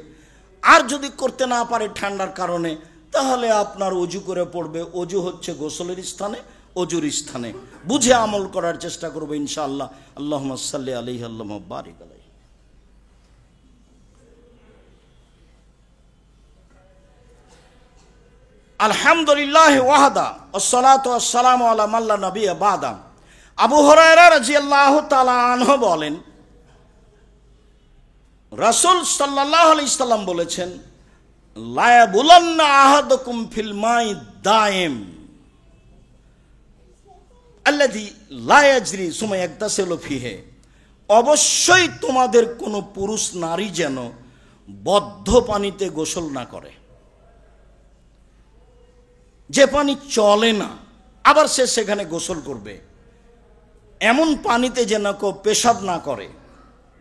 আর যদি করতে না পারে ঠান্ডার কারণে, তাহলে আপনার অজু করে পড়বে। অজু হচ্ছে গোসলের স্থানে, অজুর স্থানে বুঝে আমল করার চেষ্টা করবো ইনশাআল্লাহ। আল্লাহুম্মা সাল্লি আলাইহি আল্লাহুম্মা বারিক আলাইহি। আলহামদুলিল্লাহ ওয়াহদা ওয়াসসালাতু ওয়াসসালামু আলা মান লা নাবিয়্যা বাদা। আবু হুরায়রা রাদিয়াল্লাহু তাআলা আনহু বলেন, রাসূল সাল্লাল্লাহু আলাইহি সাল্লাম বলেছেন, লা ইয়াবুলান্না আহাদুকুম ফিল মাই দাইম আল্লাযী লা ইয়াজরি সুম্মা ইয়াগতাসিলু ফিহি। অবশ্যই তোমাদের কোনো পুরুষ নারী যেন বদ্ধ পানিতে গোসল না করে, যে পানি চলে না আবার সে সেখানে গোসল করবে। এমন পানিতে যেন কেউ পেশাব না করে।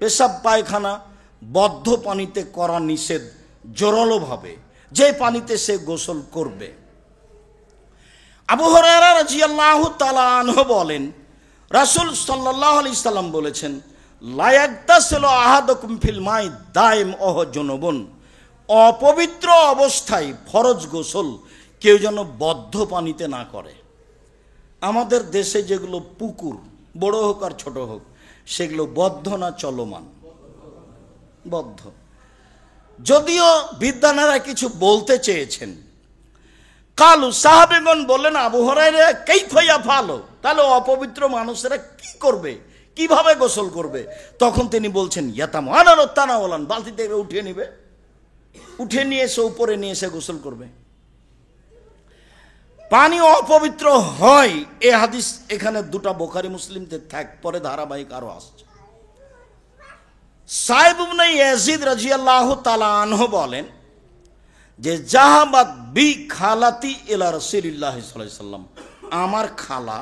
পেশাব পায়খানা বদ্ধ পানিতে করা নিষেধ জোরালোভাবে, যে পানিতে সে গোসল করবে। আবু হুরায়রা রাদিয়াল্লাহু তাআলা আনহু বলেন, রাসূল সাল্লাল্লাহু আলাইহি সাল্লাম বলেছেন, লা ইয়াগতাসিলু আহাদুকুম ফিল মাই দাইম ওয়া হুয়া জুনুবুন। অপবিত্র অবস্থায় ফরজ গোসল কেউ যেন বদ্ধ পানিতে না করে। আমাদের দেশে যেগুলো পুকুর, বড় হোক আর ছোট হোক, সেগুলো বদ্ধ না চলমান? বদ্ধ। যদিও বিদ্বানেরা কিছু বলতে চেয়েছেন। কালু সাহাবেগণ বললেন, আবু হুরায়রা কাইফা ইয়াফালু, তাহলে অপবিত্র মানুষেরা কি করবে, কিভাবে গোসল করবে? তখন তিনি বলছেন, ইয়াতামানারু তানাওলান, বালতি থেকে উঠিয়ে নিবে, উঠে নিয়ে এসে উপরে নিয়ে এসে গোসল করবে। পানি অপবিত্র হয়, এ হাদিস এখানে দুটা বুখারী মুসলিমতে থাক, পরে ধারাবাহিক আরো আসছে। সাইব ইবনে ইয়াজিদ রাদিয়াল্লাহু তাআলা আনহু বলেন যে, জাহাবাত বি খালাতি ইলা রাসূলিল্লাহ সাল্লাল্লাহু আলাইহি সাল্লাম, আমার খালা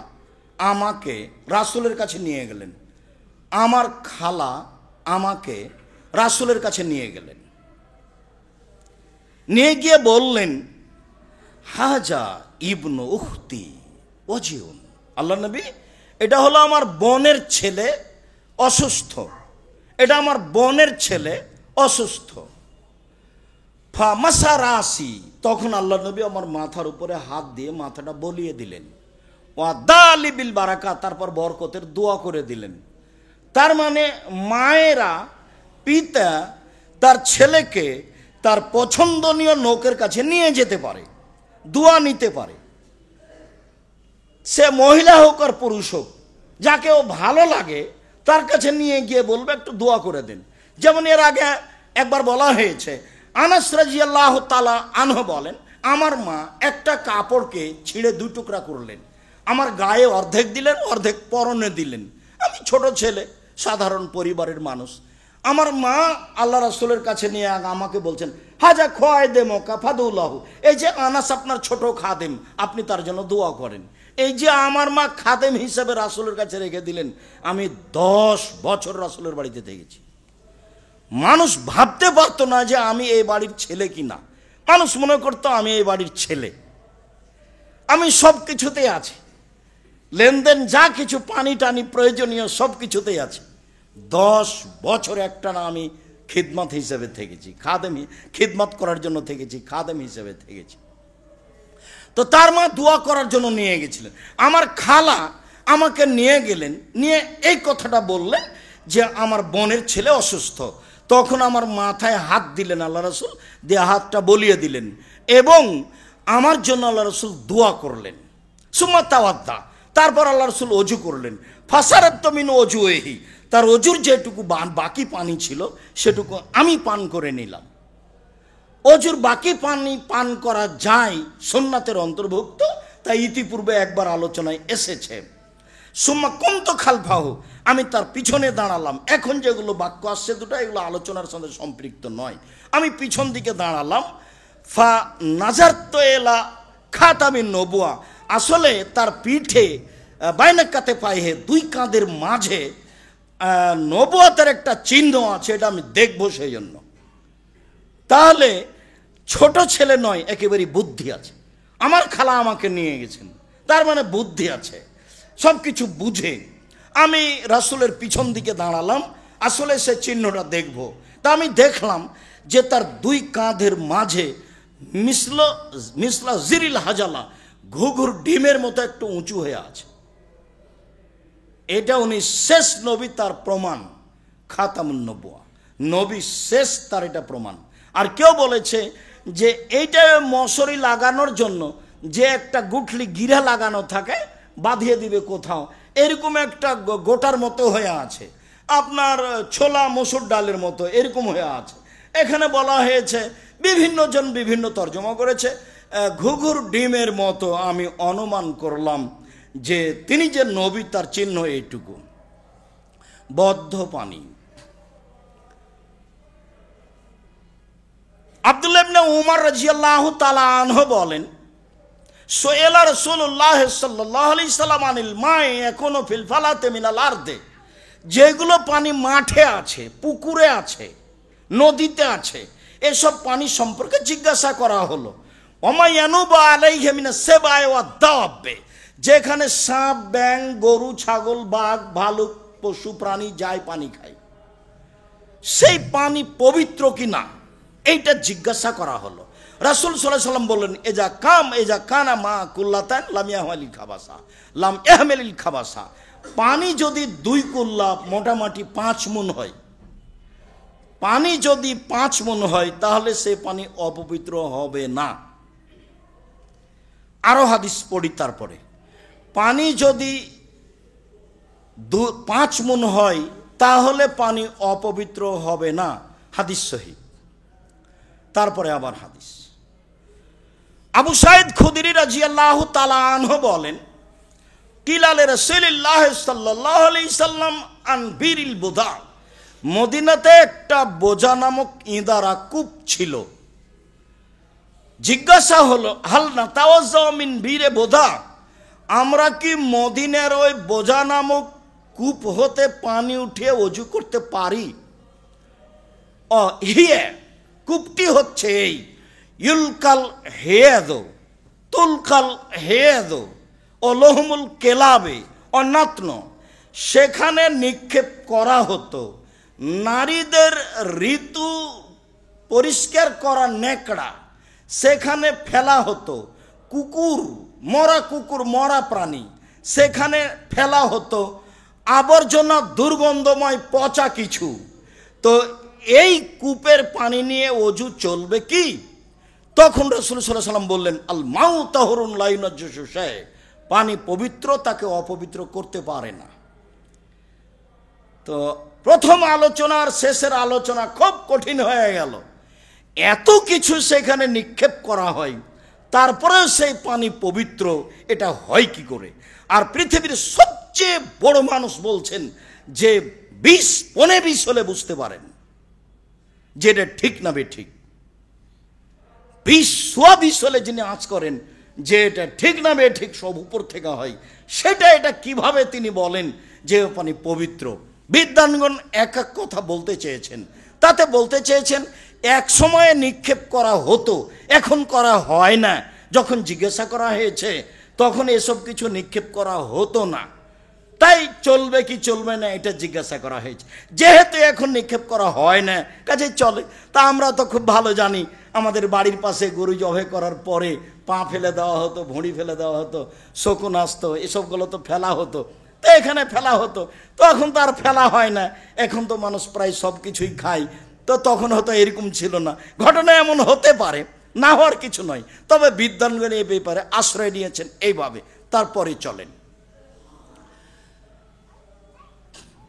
আমাকে রাসূলের কাছে নিয়ে গেলেন। আমার খালা আমাকে রাসূলের কাছে নিয়ে গেলেন, নিয়ে গিয়ে বললেন, হাজা ইবনু উখতি ওয়াজিউন, আল্লাহ নবী, এটা হলো আমার বোনের ছেলে অসুস্থ, এটা আমার বোনের ছেলে অসুস্থ। ফামাসা রাসি, তখন আল্লাহ নবী আমার মাথার উপরে হাত দিয়ে মাথাটা বলিয়ে দিলেন। ওয়াদালি বিল বারাকা, তারপর বরকতের দোয়া করে দিলেন। তার মানে মায়েরা, পিতা তার ছেলেকে তার পছন্দনীয় লোকের কাছে নিয়ে যেতে পারে, দোয়া নিতে পারে। সে মহিলা হোক আর পুরুষ হোক, যাকে ও ভালো লাগে তার কাছে নিয়ে গিয়ে বলবে একটু দোয়া করে দেন। যেমন এর আগে একবার বলা হয়েছে, আনাস রাদিয়াল্লাহু তাআলা আনহু বলেন, আমার মা একটা কাপড়কে ছিঁড়ে দুই টুকরা করলেন, আমার গায়ে অর্ধেক দিলেন, অর্ধেক পরনে দিলেন। আমি ছোট ছেলে, সাধারণ পরিবারের মানুষ। আমার মা আল্লাহ রাসূলের কাছে নিয়ে আমাকে বলছেন, হাজা খোয়াই দে মক্কা ফাদুল্লাহ, এই যে আনাস আপনার ছোট খাদেম, আপনি তার জন্য দোয়া করেন। এই যে আমার মা খাদেম হিসেবে রাসূলের কাছে রেখে দিলেন। আমি 10 বছর রাসূলের বাড়িতে থেকেছি। মানুষ ভাবতে পারতো না যে আমি এই বাড়ির ছেলে কিনা, মানুষ মনে করতো আমি এই বাড়ির ছেলে। আমি সব কিছুতেই আছি, লেনদেন যা কিছু পানি টানি প্রয়োজনীয় সব কিছুতেই আছে। 10 বছর একটানা আমি খিদমত হিসেবে থেকেছি, খিদমত করার জন্য থেকেছি, খাদেম হিসেবে থেকেছি। তো তার মা দোয়া করার জন্য নিয়ে গেছিলেন। আমার খালা আমাকে নিয়ে গেলেন, নিয়ে এই কথাটা বললেন যে আমার বোনের ছেলে অসুস্থ। তখন আমার মাথায় হাত দিলেন আল্লাহ রাসূল, দিয়ে হাতটা বলিয়ে দিলেন এবং আমার জন্য আল্লাহ রাসূল দোয়া করলেন। সুম্মা তাওয়াদ্দা, তারপর আল্লাহ রাসূল ওযু করলেন। ফাসারাত মিন ওযুহি, তার ওযুর যেটুকু বাকি পানি ছিল সেটুকু আমি পান করে নিলাম। ওযুর বাকি পানি পান করা যায়, সুন্নাতের অন্তর্ভুক্ত, তাই ইতিপূর্বে একবার আলোচনায় এসেছে। সুম্মা কুনতু খালফাহু, আমি তার পিছনে দাঁড়ালাম। এখন যেগুলো বাক্য আসছে দুটো, এগুলো আলোচনার সাথে সম্পৃক্ত নয়। আমি পিছন দিকে দাঁড়ালাম। ফা নাজারতু ইলা খাতামিন নবুয়া, আসলে তার পিঠে বাইনাকাতে পায়ে, দুই কাঁধের মাঝে নবুয়াতের একটা চিহ্ন আছে, এটা আমি দেখবো সেই জন্য। তাহলে ছোট ছেলে নয়, একেবারেই বুদ্ধি আছে। আমার খালা আমাকে নিয়ে গেছেন, তার মানে বুদ্ধি আছে, সব কিছু বুঝে। আমি রাসূলের পিছন দিকে দাঁড়ালাম, আসলে সে চিহ্নটা দেখব। তা আমি দেখলাম যে তার দুই কাঁধের মাঝে মিসলা জিরিল হাজালা, ঘুঘুর ডিমের মতো একটু উঁচু হয়ে আছে। এটা উনি শেষ নবী, তার প্রমাণ। খাতামুন নবুয়া, নবী শেষ, তার এটা প্রমাণ। আর কেউ বলেছে যে এইটা মশারি লাগানোর জন্য যে একটা গুঠলি গিরা লাগানো থাকে, বাঁধিয়ে দিবে কোথাও, এরকম একটা গোটার মতো হয়ে আছে, আপনার ছোলা মসুর ডালের মতো এরকম হয়ে আছে। এখানে বলা হয়েছে, বিভিন্ন জন বিভিন্ন তর্জমা করেছে, ঘুঘুর ডিমের মতো। আমি অনুমান করলাম যে তিনি যে নবী, তার চিহ্ন এইটুকু। বদ্ধ পানি। আব্দুল্লাহ ইবনে উমর রাদিয়াল্লাহু তাআলা আনহু বলেন, সুয়েলা রাসূলুল্লাহ সাল্লাল্লাহু আলাইহি সাল্লাম আনিল মাই এখনো ফিল ফালাতে মিনাল আরদে, যেগুলো পানি মাঠে আছে, পুকুরে আছে, নদীতে আছে, এসব পানি সম্পর্কে জিজ্ঞাসা করা হলো। ওমায়ানুবা আলাইহি মিনাস সাবাই ওয়াদ দাওয়াবে, যেখানে সাপ, ব্যাঙ, গরু, ছাগল, বাঘ, ভালুক, পশু প্রাণী যায় পানি খায়, সেই পানি পবিত্র কিনা এইটা জিজ্ঞাসা করা হলো। রাসূল সাল্লাল্লাহু আলাইহি সাল্লাম বললেন, এজা কানা মা কুল্লাতান লাম ইয়াহমিলিল খাবাসা লাম ইয়াহমিলিল খাবাসা, পানি যদি 2 কুল্লা, মোটামুটি 5 মুন হয়, পানি যদি 5 মুন হয়, তাহলে সে পানি অপবিত্র হবে না। আরো হাদিস পড়ি তারপরে, পানি যদি 5 মুন হয় তাহলে পানি অপবিত্র হবে না, হাদিস সহিহ। তারপরে আবার হাদিস, আবু সাঈদ খুদরি রাদিয়াল্লাহু তাআলা আনহু বলেন, কিলালে রাসূলুল্লাহ সাল্লাল্লাহু আলাইহি সাল্লাম আন বিরিল বুদা, মদিনাতে একটা বোজা নামক ইঁদারা কূপ ছিল। জিজ্ঞাসা হলো, হাল নাতাওয়াজ্জা মিন বীরে বোদা, আমরা কি মদিনার ওই বোজা নামক কূপ হতে পানি উঠিয়ে অজু করতে পারি? হিয়ে, কূপটি হচ্ছে এই ইউলকাল হেয়াদ তুলকাল হেয়াদ অলহমুল কেলাবে অন্যাত্ন, সেখানে নিক্ষেপ করা হতো নারীদের ঋতু পরিষ্কার করা নেকড়া, সেখানে ফেলা হতো কুকুর, মরা প্রাণী, সেখানে ফেলা হতো আবর্জনা, দুর্গন্ধময় পচা কিছু। তো এই কূপের পানি নিয়ে অজু চলবে কি? তখন রাসূল সাল্লাল্লাহু আলাইহি ওয়াসাল্লাম বললেন, আল মাউ তাহুরুন লা ইউনাজ্জিসু শাই, পানি পবিত্র, তাকে অপবিত্র করতে পারে না। তো প্রথম আলোচনার শেষের আলোচনা খুব কঠিন হয়ে গেল। এত কিছু সেখানে নিক্ষেপ করা হয়, তারপরেও সেই পানি পবিত্র, এটা হয় কি করে? আর পৃথিবীর সবচেয়ে বড় মানুষ বলছেন যে 20 হলে বুঝতে পারেন যে এটা ঠিক না বেঠিক। 20 হলে যিনি আঁচ করেন যে এটা ঠিক না বেঠিক, সব উপর থেকে হয়, এটা কিভাবে তিনি বলেন যে পানি পবিত্র? বিদ্বানগণ এক এক কথা বলতে চেয়েছেন। তাতে বলতে চেয়েছেন এক সময়ে নিক্ষেপ করা হতো, এখন করা হয় না। যখন জিজ্ঞাসা করা হয়েছে তখন এসব কিছু নিক্ষেপ করা হতো না, তাই চলবে কি চলবে না এটা জিজ্ঞাসা করা হয়েছে। যেহেতু এখন নিক্ষেপ করা হয় না, কাজে চলে। তা আমরা তো খুব ভালো জানি, আমাদের বাড়ির পাশে গরু জবাই করার পরে পা ফেলে দেওয়া হতো, ভুঁড়ি ফেলে দেওয়া হতো, শকুন আসতো, এসবগুলো তো ফেলা হতো। তো এখানে ফেলা হতো, তো এখন তো আর ফেলা হয় না, এখন তো মানুষ প্রায় সব কিছুই খায়। তো তখন হয়তো এরকম ছিল না। ঘটনা এমন হতে পারে, না হওয়ার কিছু নয়। তবে বিদ্বানগণ এই ব্যাপারে আশ্রয় নিয়েছেন এইভাবে। তারপরে চলেন,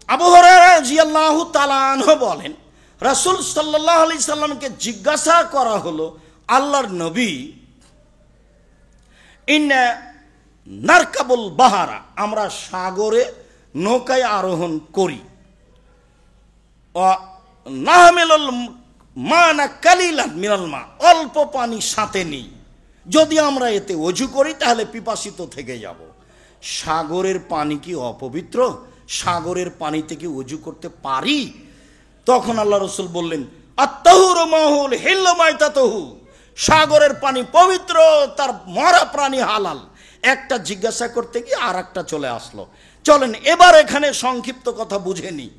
আবু হুরায়রা রাদিয়াল্লাহু তাআলা আনহু বলেন, রাসূল সাল্লাল্লাহু আলাইহি সাল্লামকে জিজ্ঞাসা করা হলো, আল্লাহর নবী, ইন্না নারকাবুল বাহারা, আমরা সাগরে নৌকায় আরোহণ করি, নাহমিলুল মানা কালিলান মিনাল মা, অল্প পানি সাথে নিই, যদি আমরা এতে অজু করি তাহলে পিপাসিত থেকে যাব। সাগরের পানি কি অপবিত্র? সাগরের পানিতে কি অজু করতে পারি? তখন আল্লাহ রাসূল বললেন, আত-তাহুরু মাহুল হিল্লু মাইতাতুহু, সাগরের পানি পবিত্র, তার মরা প্রাণী হালাল। একটা জিজ্ঞাসা করতে গিয়ে আর একটা চলে আসলো। চলেন এবার এখানে সংক্ষিপ্ত কথা বুঝে নিই।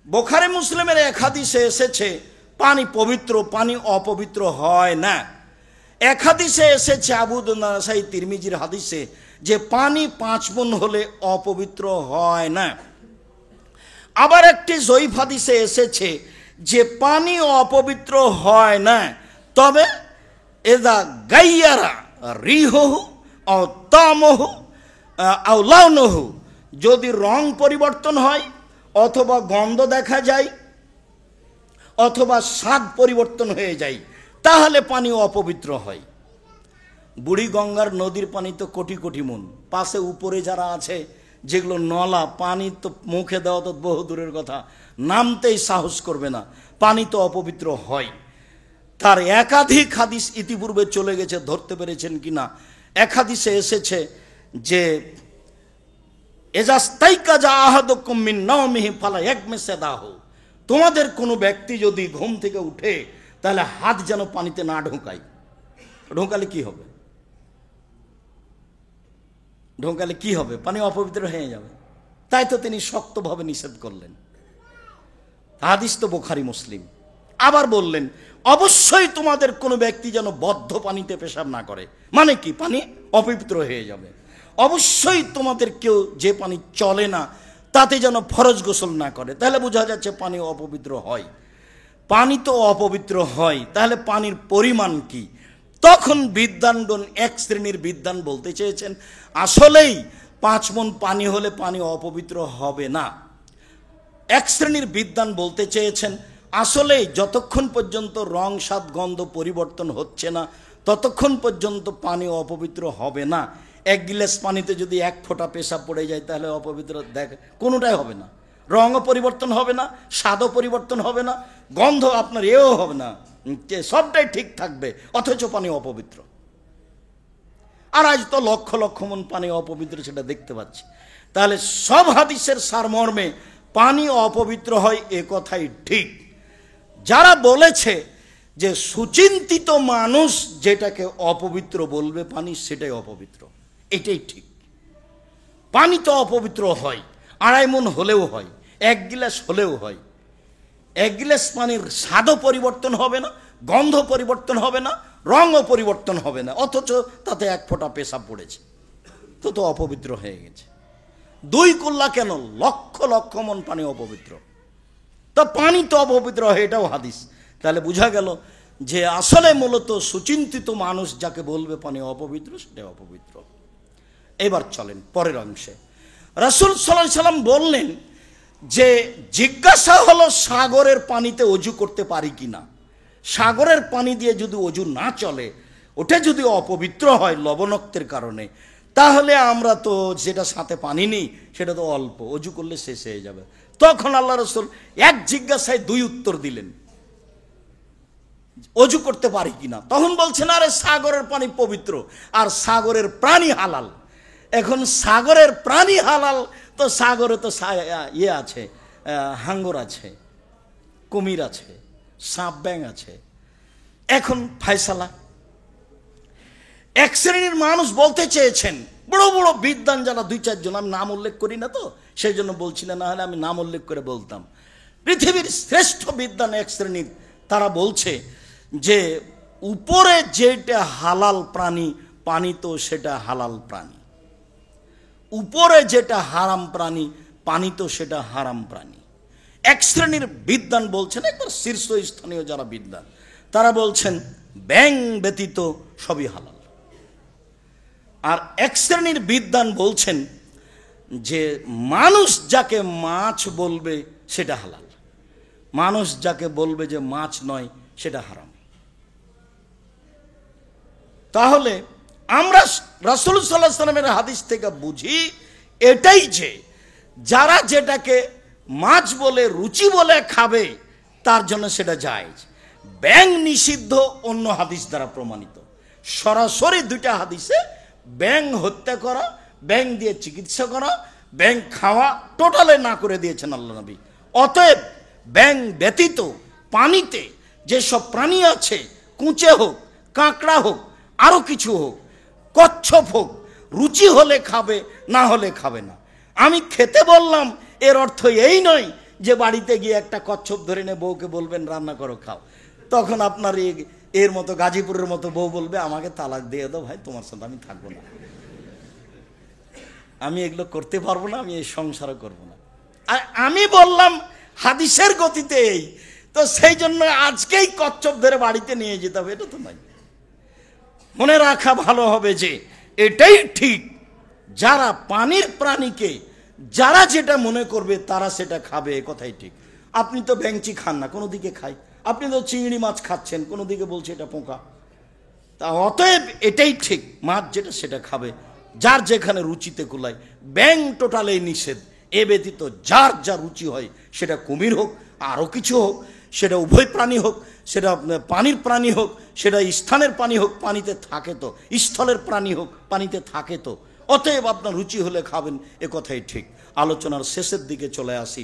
বুখারী মুসলিমের এক হাদিসে এসেছে পানি পবিত্র, পানি অপবিত্র হয় না। এক হাদিসে এসেছে আবু দাউদ, নাসাই, তিরমিজির হাদিসে যে পানি 5 গুণ হলে অপবিত্র হয় না। আবার একটি জয়ীফ হাদিসে এসেছে যে পানি অপবিত্র হয় না, তবে এদা গাইয়ারা রিহহু ও তামহু আও লাউনহু, যদি রং পরিবর্তন হয় অথবা গন্ধ দেখা যায় অথবা স্বাদ পরিবর্তন হয়ে যায়, তাহলে পানি অপবিত্র হয়। বুড়ি গঙ্গার নদীর পানি তো কোটি কোটি মন, পাশে উপরে যারা আছে যেগুলো নলা, পানি তো মুখে দেওয়া তো বহু দূরের কথা, নামতেই সাহস করবে না, পানি তো অপবিত্র হয়। তার একাধিক হাদিস ইতিপূর্বে চলে গেছে, ধরতে পেরেছেন কিনা। এক হাদিসে এসেছে যে এজাস্তাইকাজা আহাদুকুম মিন নাওমিহি ফালা ইয়াগমিসাদাহু, তোমাদের কোনো ব্যক্তি যদি ঘুম থেকে উঠে তাহলে হাত যেন পানিতে না ঢোকায়। ঢোকালে কি হবে? ঢোকালে কি হবে? পানি অপবিত্র হয়ে যাবে। তাই তো তিনি শক্তভাবে নিষেধ করলেন। হাদিস তো বুখারী মুসলিম। আবার বললেন, অবশ্যই তোমাদের কোনো ব্যক্তি যেন বদ্ধ পানিতে পেশাব না করে। মানে কি? পানি অপবিত্র হয়ে যাবে। অবশ্যই তোমাদের কেউ যে পানি চলে না তাতে যেন ফরজ গোসল না করে, তাহলে বোঝা যাচ্ছে পানি অপবিত্র হয়। পানি তো অপবিত্র হয়, তাহলে পানির পরিমাণ কি? তখন বিদ্বানগণ, এক শ্রেণীর বিদ্বান বলতে চেয়েছেন আসলেই 5 মণ পানি হলে পানি অপবিত্র হবে না। এক শ্রেণীর বিদ্বান বলতে চেয়েছেন আসলেই যতক্ষণ পর্যন্ত রং, স্বাদ, গন্ধ পরিবর্তন হচ্ছে না ততক্ষণ পর্যন্ত পানি অপবিত্র হবে না। 1 গিলাস পানিতে যদি 1 ফোঁটা পেশাব পড়ে যায় তাহলে অপবিত্র কোনোটাই হবে না। রঙও পরিবর্তন হবে না, স্বাদও পরিবর্তন হবে না, গন্ধ আপনার এও হবে না, সবটাই ঠিক থাকবে, অথচ পানি অপবিত্র। আর আজ তো লক্ষ লক্ষ মন পানি অপবিত্র, সেটা দেখতে পাচ্ছি। তাহলে সব হাদিসের সারমর্মে পানি অপবিত্র হয়, এ কথাই ঠিক। যারা বলেছে যে সুচিন্তিত মানুষ যেটাকে অপবিত্র বলবে পানি, সেটাই অপবিত্র, এটাই ঠিক। পানি তো অপবিত্র হয়, 2.5 মণ হলেও হয়, 1 গিলাস হলেও হয়। 1 গিলাস পানির স্বাদও পরিবর্তন হবে না, গন্ধ পরিবর্তন হবে না, রঙও পরিবর্তন হবে না, অথচ তাতে 1 ফোঁটা পেশাব পড়েছে, তো অপবিত্র হয়ে গেছে। 2 কুল্লা কেন, লক্ষ লক্ষ মণ পানি অপবিত্র, তা পানি তো অপবিত্র হয়, এটাও হাদিস। তাহলে বোঝা গেল যে আসলে মূলত সুচিন্তিত মানুষ যাকে বলবে পানি অপবিত্র, সেটা অপবিত্র। এবার চলেন পরের অংশে। রাসূল সাল্লাল্লাহু আলাইহি সাল্লাম বললেন যে জিজ্ঞাসা হলো সাগরের পানিতে অজু করতে পারি কিনা। সাগরের পানি দিয়ে যদি অজু না চলে, ওটা যদি অপবিত্র হয় লবণাক্তের কারণে, তাহলে আমরা তো যেটা সাথে পানি নেই সেটা তো অল্প, অজু করলে শেষ হয়ে যাবে। তখন আল্লাহ রাসূল 1 জিজ্ঞাসায় 2 উত্তর দিলেন, অজু করতে পারি কিনা। তখন বলছেন আরে সাগরের পানি পবিত্র, আর সাগরের প্রাণী হালাল। এখন সাগরের প্রাণী হালাল, তো সাগরে তো ইয়ে আছে, হাঙ্গর আছে, কুমির আছে, সাপ ব্যাং আছে। এখন ফায়সালা, 1 শ্রেণীর মানুষ বলতে চেয়েছেন, বড় বড় বিদ্বান যারা 2-4 জন, আমি নাম উল্লেখ করি না তো সেই জন্য বলছি না, হলে আমি নাম উল্লেখ করে বলতাম। পৃথিবীর শ্রেষ্ঠ বিদ্বান 1 শ্রেণীর, তারা বলছে যে উপরে যেটা হালাল প্রাণী, পানি তো সেটা হালাল প্রাণী। উপরে যেটা হারাম প্রাণী, পানি তো সেটা হারাম প্রাণী। 1 শ্রেণীর বিদ্বান বলছেন, একবার শীর্ষস্থানীয় যারা বিদ্বান, তারা বলছেন ব্যাং ব্যতীত সবই হালাল। আর 1 শ্রেণীর বিদ্বান বলছেন যে মানুষ যাকে মাছ বলবে সেটা হালাল, মানুষ যাকে বলবে যে মাছ নয় সেটা হারাম। তাহলে আমরা রাসূল সাল্লাল্লাহু আলাইহি সাল্লামের হাদিস থেকে বুঝি এটাই যে যারা যেটাকে মাছ বলে, রুচি বলে খাবে, তার জন্য সেটা জায়েজ। ব্যাং নিষিদ্ধ অন্য হাদিস দ্বারা প্রমাণিত। সরাসরি 2টা হাদিসে ব্যাং হত্যা করা, ব্যাং দিয়ে চিকিৎসা করা, ব্যাং খাওয়া টোটালে না করে দিয়েছেন আল্লাহ নবী। অতএব ব্যাং ব্যতীত পানিতে যেসব প্রাণী আছে, কুঁচে হোক, কাঁকড়া হোক, আরও কিছু হোক, কচ্ছপ হোক, রুচি হলে খাবে, না হলে খাবে না। আমি খেতে বললাম এর অর্থ এই নয় যে বাড়িতে গিয়ে একটা কচ্ছপ ধরে নিয়ে বউকে বলবেন রান্না করো খাও, তখন আপনার এর মতো গাজীপুরের মতো বউ বলবে আমাকে তালাক দিয়ে দাও ভাই, তোমার সাথে আমি থাকবো না, আমি এগুলো করতে পারবো না, আমি এই সংসারও করবো না। আর আমি বললাম হাদিসের গতিতে এই, তো সেই জন্য আজকেই কচ্ছপ ধরে বাড়িতে নিয়ে যেতে হবে, এটা তো নয়। মনে রাখা ভালো হবে যে এটাই ঠিক, যারা পানির প্রাণীকে যারা যেটা মনে করবে তারা সেটা খাবে, এ কথাই ঠিক। আপনি তো ব্যাংচি খান না, কোনো দিকে খাই, আপনি তো চিংড়ি মাছ খাচ্ছেন, কোনো দিকে বলছে এটা পোকা। তা অতএব এটাই ঠিক, মাছ যেটা সেটা খাবে, যার যেখানে রুচিতে কুলায়। ব্যাং টোটালেই নিষেধ, এ ব্যতীত যার যা রুচি হয়, সেটা কুমির হোক, আরও কিছু হোক, সেটা উভয় প্রাণী হোক, সেটা পানির প্রাণী হোক, সেটা স্থানের প্রাণী হোক, পানিতে থাকে তো, স্থলের প্রাণী হোক, পানিতে থাকে তো। অতএব আপনার রুচি হলে খাবেন, এ কথাই ঠিক। আলোচনার শেষের দিকে চলে আসি।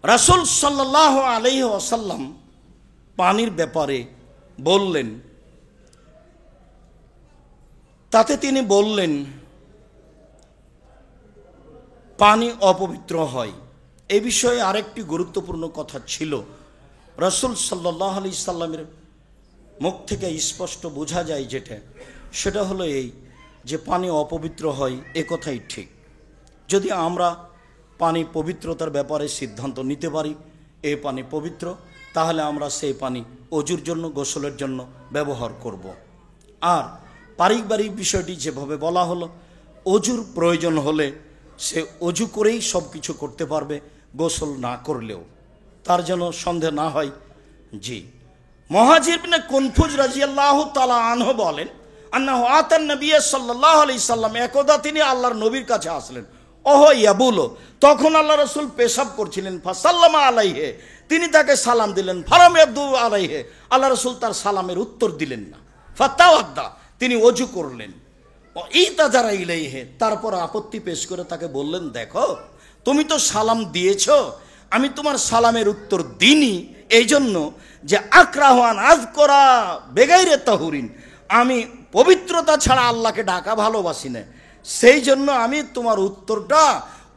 রাসূল সাল্লাল্লাহু আলাইহি ওয়াসাল্লাম পানির ব্যাপারে বললেন, তাতে তিনি বললেন পানি অপবিত্র হয়। এই বিষয়ে আরেকটি গুরুত্বপূর্ণ কথা ছিল, রাসূল সাল্লাল্লাহু আলাইহি সাল্লামের মুখ থেকে স্পষ্ট বোঝা যায় যেটা, সেটা হলো এই যে পানি অপবিত্র হয়, এ কথাই ঠিক। যদি আমরা পানি পবিত্রতার ব্যাপারে সিদ্ধান্ত নিতে পারি এ পানি পবিত্র, তাহলে আমরা সেই পানি অজুর জন্য, গোসলের জন্য ব্যবহার করব। আর পারিবারিক বিষয়টি যেভাবে বলা হলো, অজুর প্রয়োজন হলে সে অজু করেই সব কিছু করতে পারবে, গোসল না করলেও, তার যেন সন্দেহ না হয়। জি, মুহাজির ইবনে কুনফুজ রাদিয়াল্লাহু তাআলা আনহু বলেন, আন্নাহু আতান নবী সাল্লাল্লাহু আলাইহি সাল্লাম, একদা তিনি আল্লাহর নবীর কাছে আসলেন। ওহো ইয়াবুলো, তখন আল্লাহ রাসূল পেশাব করছিলেন। ফাসাল্লামা আলাইহি, তিনি তাকে সালাম দিলেন। ফালাম ইয়াদু আলাইহি, আল্লাহ রাসূল তার সালামের উত্তর দিলেন না। ফাতাওয়াদ্দা, তিনি অজু করলেন, ইতাজারা ইলাইহি, তারপর আপত্তি পেশ করে তাকে বললেন, দেখো তুমি তো সালাম দিয়েছ, আমি তোমার সালামের উত্তর দিইনি এই জন্য যে আকরাহান আযকরা বেগাইরে তাহুরিন, আমি পবিত্রতা ছাড়া আল্লাহকে ডাকা ভালোবাসি না, সেই জন্য আমি তোমার উত্তরটা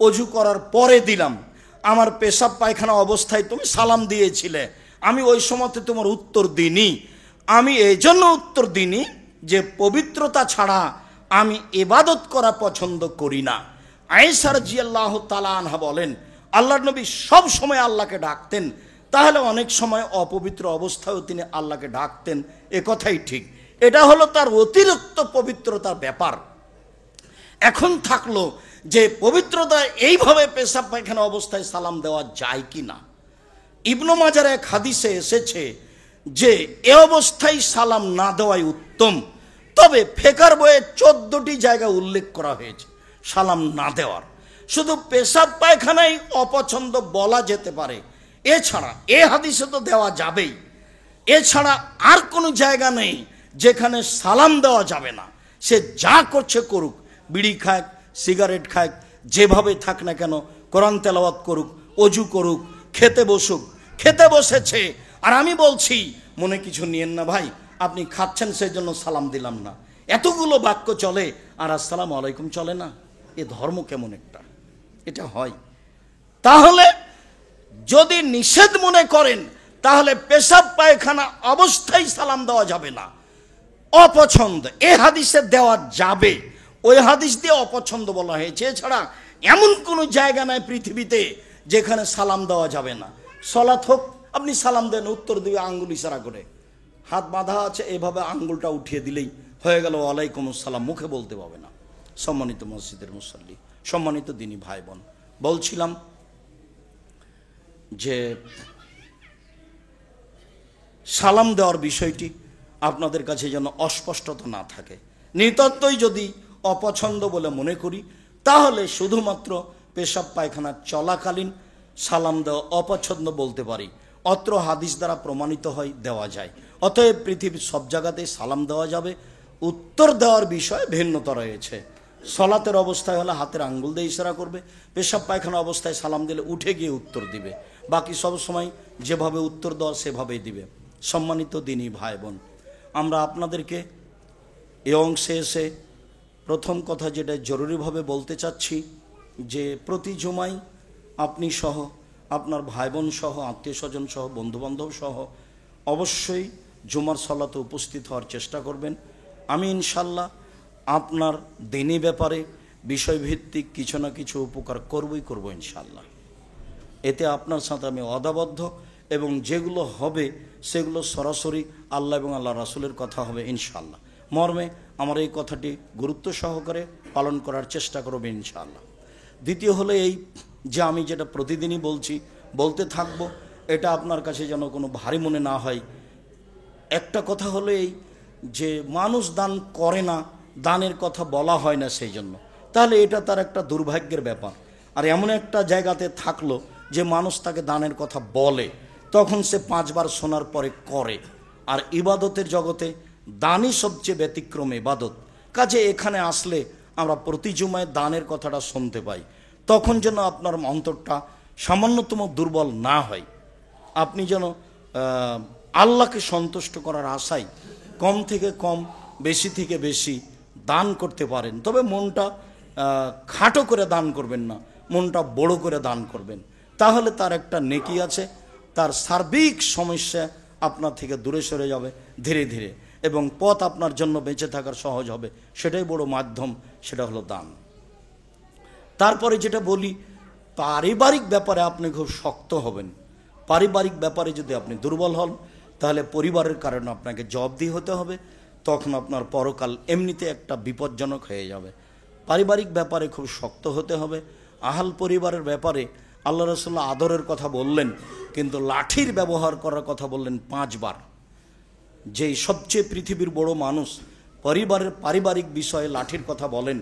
অজু করার পরে দিলাম। আমার পেশাব পায়খানা অবস্থায় তুমি সালাম দিয়েছিলে, আমি ওই সময়তে তোমার উত্তর দিইনি। আমি এই জন্য উত্তর দিইনি যে পবিত্রতা ছাড়া আমি ইবাদত করা পছন্দ করি না। আয়েশা রাদিয়াল্লাহু তাআলা আনহা বলেন, আল্লাহর নবী সব সময় আল্লাহকে ডাকতেন, তাহলে অনেক সময় অপবিত্র অবস্থায়ও তিনি আল্লাহকে ডাকতেন, এ কথাই ঠিক। এটা হলো তার অতিরিক্ত পবিত্রতার ব্যাপার। এখন থাকলো যে পবিত্রতা এইভাবে পেশাব পায়খানা অবস্থায় সালাম দেওয়া যায় কি না। ইবনু মাজার এক হাদিসে এসেছে যে এ অবস্থায় সালাম না দেওয়াই উত্তম, তবে ফেকার বইয়ে 14টি জায়গায় উল্লেখ করা হয়েছে সালাম না দেওয়ার। শুধু পেশাব পায়খানায় অপছন্দ বলা যেতে পারে, এছাড়া এ হাদিসে তো দেওয়া যাবেই, এছাড়া আর কোনো জায়গা নেই যেখানে সালাম দেওয়া যাবে না। সে যা করছে করুক, বিড়ি খাক, সিগারেট খাক, যেভাবে থাক না কেন, কোরআন তেলাওয়াত করুক, অজু করুক, খেতে বসুক, খেতে বসেছে আর আমি বলছি মনে কিছু নিয়েন না ভাই, আপনি খাচ্ছেন সেই জন্য সালাম দিলাম না, এতগুলো বাক্য চলে আর আসসালামু আলাইকুম চলে না, এ ধর্ম কেমন একটা, এটা হয়। তাহলে যদি নিষেধ মনে করেন তাহলে পেশাব পায়খানা অবস্থায় সালাম দেওয়া যাবে না, অপছন্দ। এ হাদিসে দেওয়া যাবে, ওই হাদিস দিয়ে অপছন্দ বলা হয়েছে। এছাড়া এমন কোনো জায়গা নাই পৃথিবীতে যেখানে সালাম দেওয়া যাবে না। সলাত হোক, আপনি সালাম দেন, উত্তর দিবে আঙ্গুল ইশারা করে, হাত বাঁধা আছে, এভাবে আঙ্গুলটা উঠিয়ে দিলেই হয়ে গেল ওয়ালাইকুম আসসালাম, মুখে বলতে পাবে না। সম্মানিত মসজিদের মুসল্লি, সম্মানিত দিনী ভাই বোন, বলছিলাম যে সালাম দেওয়ার বিষয়টি আপনাদের কাছে যেন অস্পষ্টতা না থাকে। নিতান্তই যদি অপছন্দ বলে মনে করি তাহলে শুধুমাত্র পেশাব পায়খানা চলাকালীন সালাম দেওয়া অপছন্দ বলতে পারি, অত্র হাদিস দ্বারা প্রমাণিত হয় দেওয়া যায়। অতএব পৃথিবীর সব জায়গাতেই সালাম দেওয়া যাবে। উত্তর দেওয়ার বিষয়ে ভিন্নতা রয়েছে। সলাতের অবস্থায় হলে হাতের আঙ্গুল দিয়ে ইশারা করবে, পেশাব পায়খানা অবস্থায় সালাম দিলে উঠে গিয়ে উত্তর দিবে, বাকি সব সময় যেভাবে উত্তর দেওয়ার সেভাবেই দিবে। সম্মানিত দিনী ভাই বোন, আমরা আপনাদেরকে এ অংশে এসে প্রথম কথা যেটা জরুরিভাবে বলতে চাচ্ছি যে প্রতি জুমায় আপনি সহ, আপনার ভাই বোন সহ, আত্মীয় স্বজন সহ, বন্ধুবান্ধব সহ অবশ্যই জুমার সলাতে উপস্থিত হওয়ার চেষ্টা করবেন। আমি ইনশাল্লাহ আপনার দিনী ব্যাপারে বিষয়ভিত্তিক কিছু না কিছু উপকার করব ইনশাল্লাহ। এতে আপনার সাথে আমি অদাবদ্ধ, এবং যেগুলো হবে সেগুলো সরাসরি আল্লাহ এবং আল্লাহ রাসূলের কথা হবে ইনশাল্লাহ। মর্মে আমার এই কথাটি গুরুত্ব সহকারে পালন করার চেষ্টা করবে ইনশাল্লাহ। দ্বিতীয় হলো এই যে আমি যেটা প্রতিদিনই বলতে থাকব, এটা আপনার কাছে যেন কোনো ভারী মনে না হয়। একটা কথা হলো এই যে মানুষ দান করে না, দানের কথা বলা হয় না সেই জন্য, তাহলে এটা তার একটা দুর্ভাগ্যের ব্যাপার। আর এমন একটা জায়গাতে থাকলো যে মানুষ তাকে দানের কথা বলে, তখন সে 5 বার শোনার পরে করে। আর ইবাদতের জগতে দানই সবচেয়ে ব্যতিক্রম ইবাদত। কাজে এখানে আসলে আমরা প্রতি জুমায় দানের কথাটা শুনতে পাই, তখন যেন আপনার অন্তরটা সামান্যতম দুর্বল না হয়। আপনি যেন আল্লাহকে সন্তুষ্ট করার আশায় কম থেকে কম, বেশি থেকে বেশি দান করতে পারেন। তবে মনটা খাটো করে দান করবেন না, মনটা বড় করে দান করবেন, তাহলে তার একটা নেকি আছে, তার সার্বিক সমস্যা আপনার থেকে দূরে সরে যাবে ধীরে ধীরে, এবং পথ আপনার জন্য বেঁচে থাকার সহজ হবে। সেটাই বড় মাধ্যম, সেটা হলো দান। তারপরে যেটা বলি, পারিবারিক ব্যাপারে আপনি খুব শক্ত হবেন। পারিবারিক ব্যাপারে যদি আপনি দুর্বল হন তাহলে পরিবারের কারণে আপনাকে জবাবদিহি হতে হবে, তখন আপনার পরকাল এমনিতে একটা বিপজ্জনক হয়ে যাবে। পারিবারিক ব্যাপারে খুব শক্ত হতে হবে। আহাল পরিবারের ব্যাপারে আল্লাহ রাসূলুল্লাহ আদরের কথা বললেন, কিন্তু লাঠির ব্যবহার করার কথা বললেন 5 বার। যেই সবচেয়ে পৃথিবীর বড় মানুষ পারিবারিক বিষয়ে লাঠির কথা বলেন,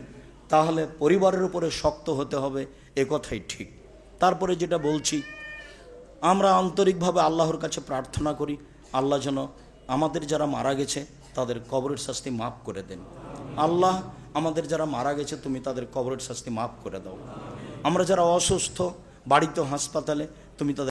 তাহলে পরিবারের উপরে শক্ত হতে হবে, এ কথাই ঠিক। তারপরে যেটা বলছি, আমরা আন্তরিকভাবে আল্লাহর কাছে প্রার্থনা করি আল্লাহ যেন আমাদের যারা মারা গেছে তাদের কবরের শাস্তি মাফ করে দেন। আল্লাহ, আমাদের যারা মারা গেছে তুমি তাদের কবরের শাস্তি মাফ করে দাও। আমরা যারা অসুস্থ, বাড়িতে হাসপাতালে, তুমি তাদের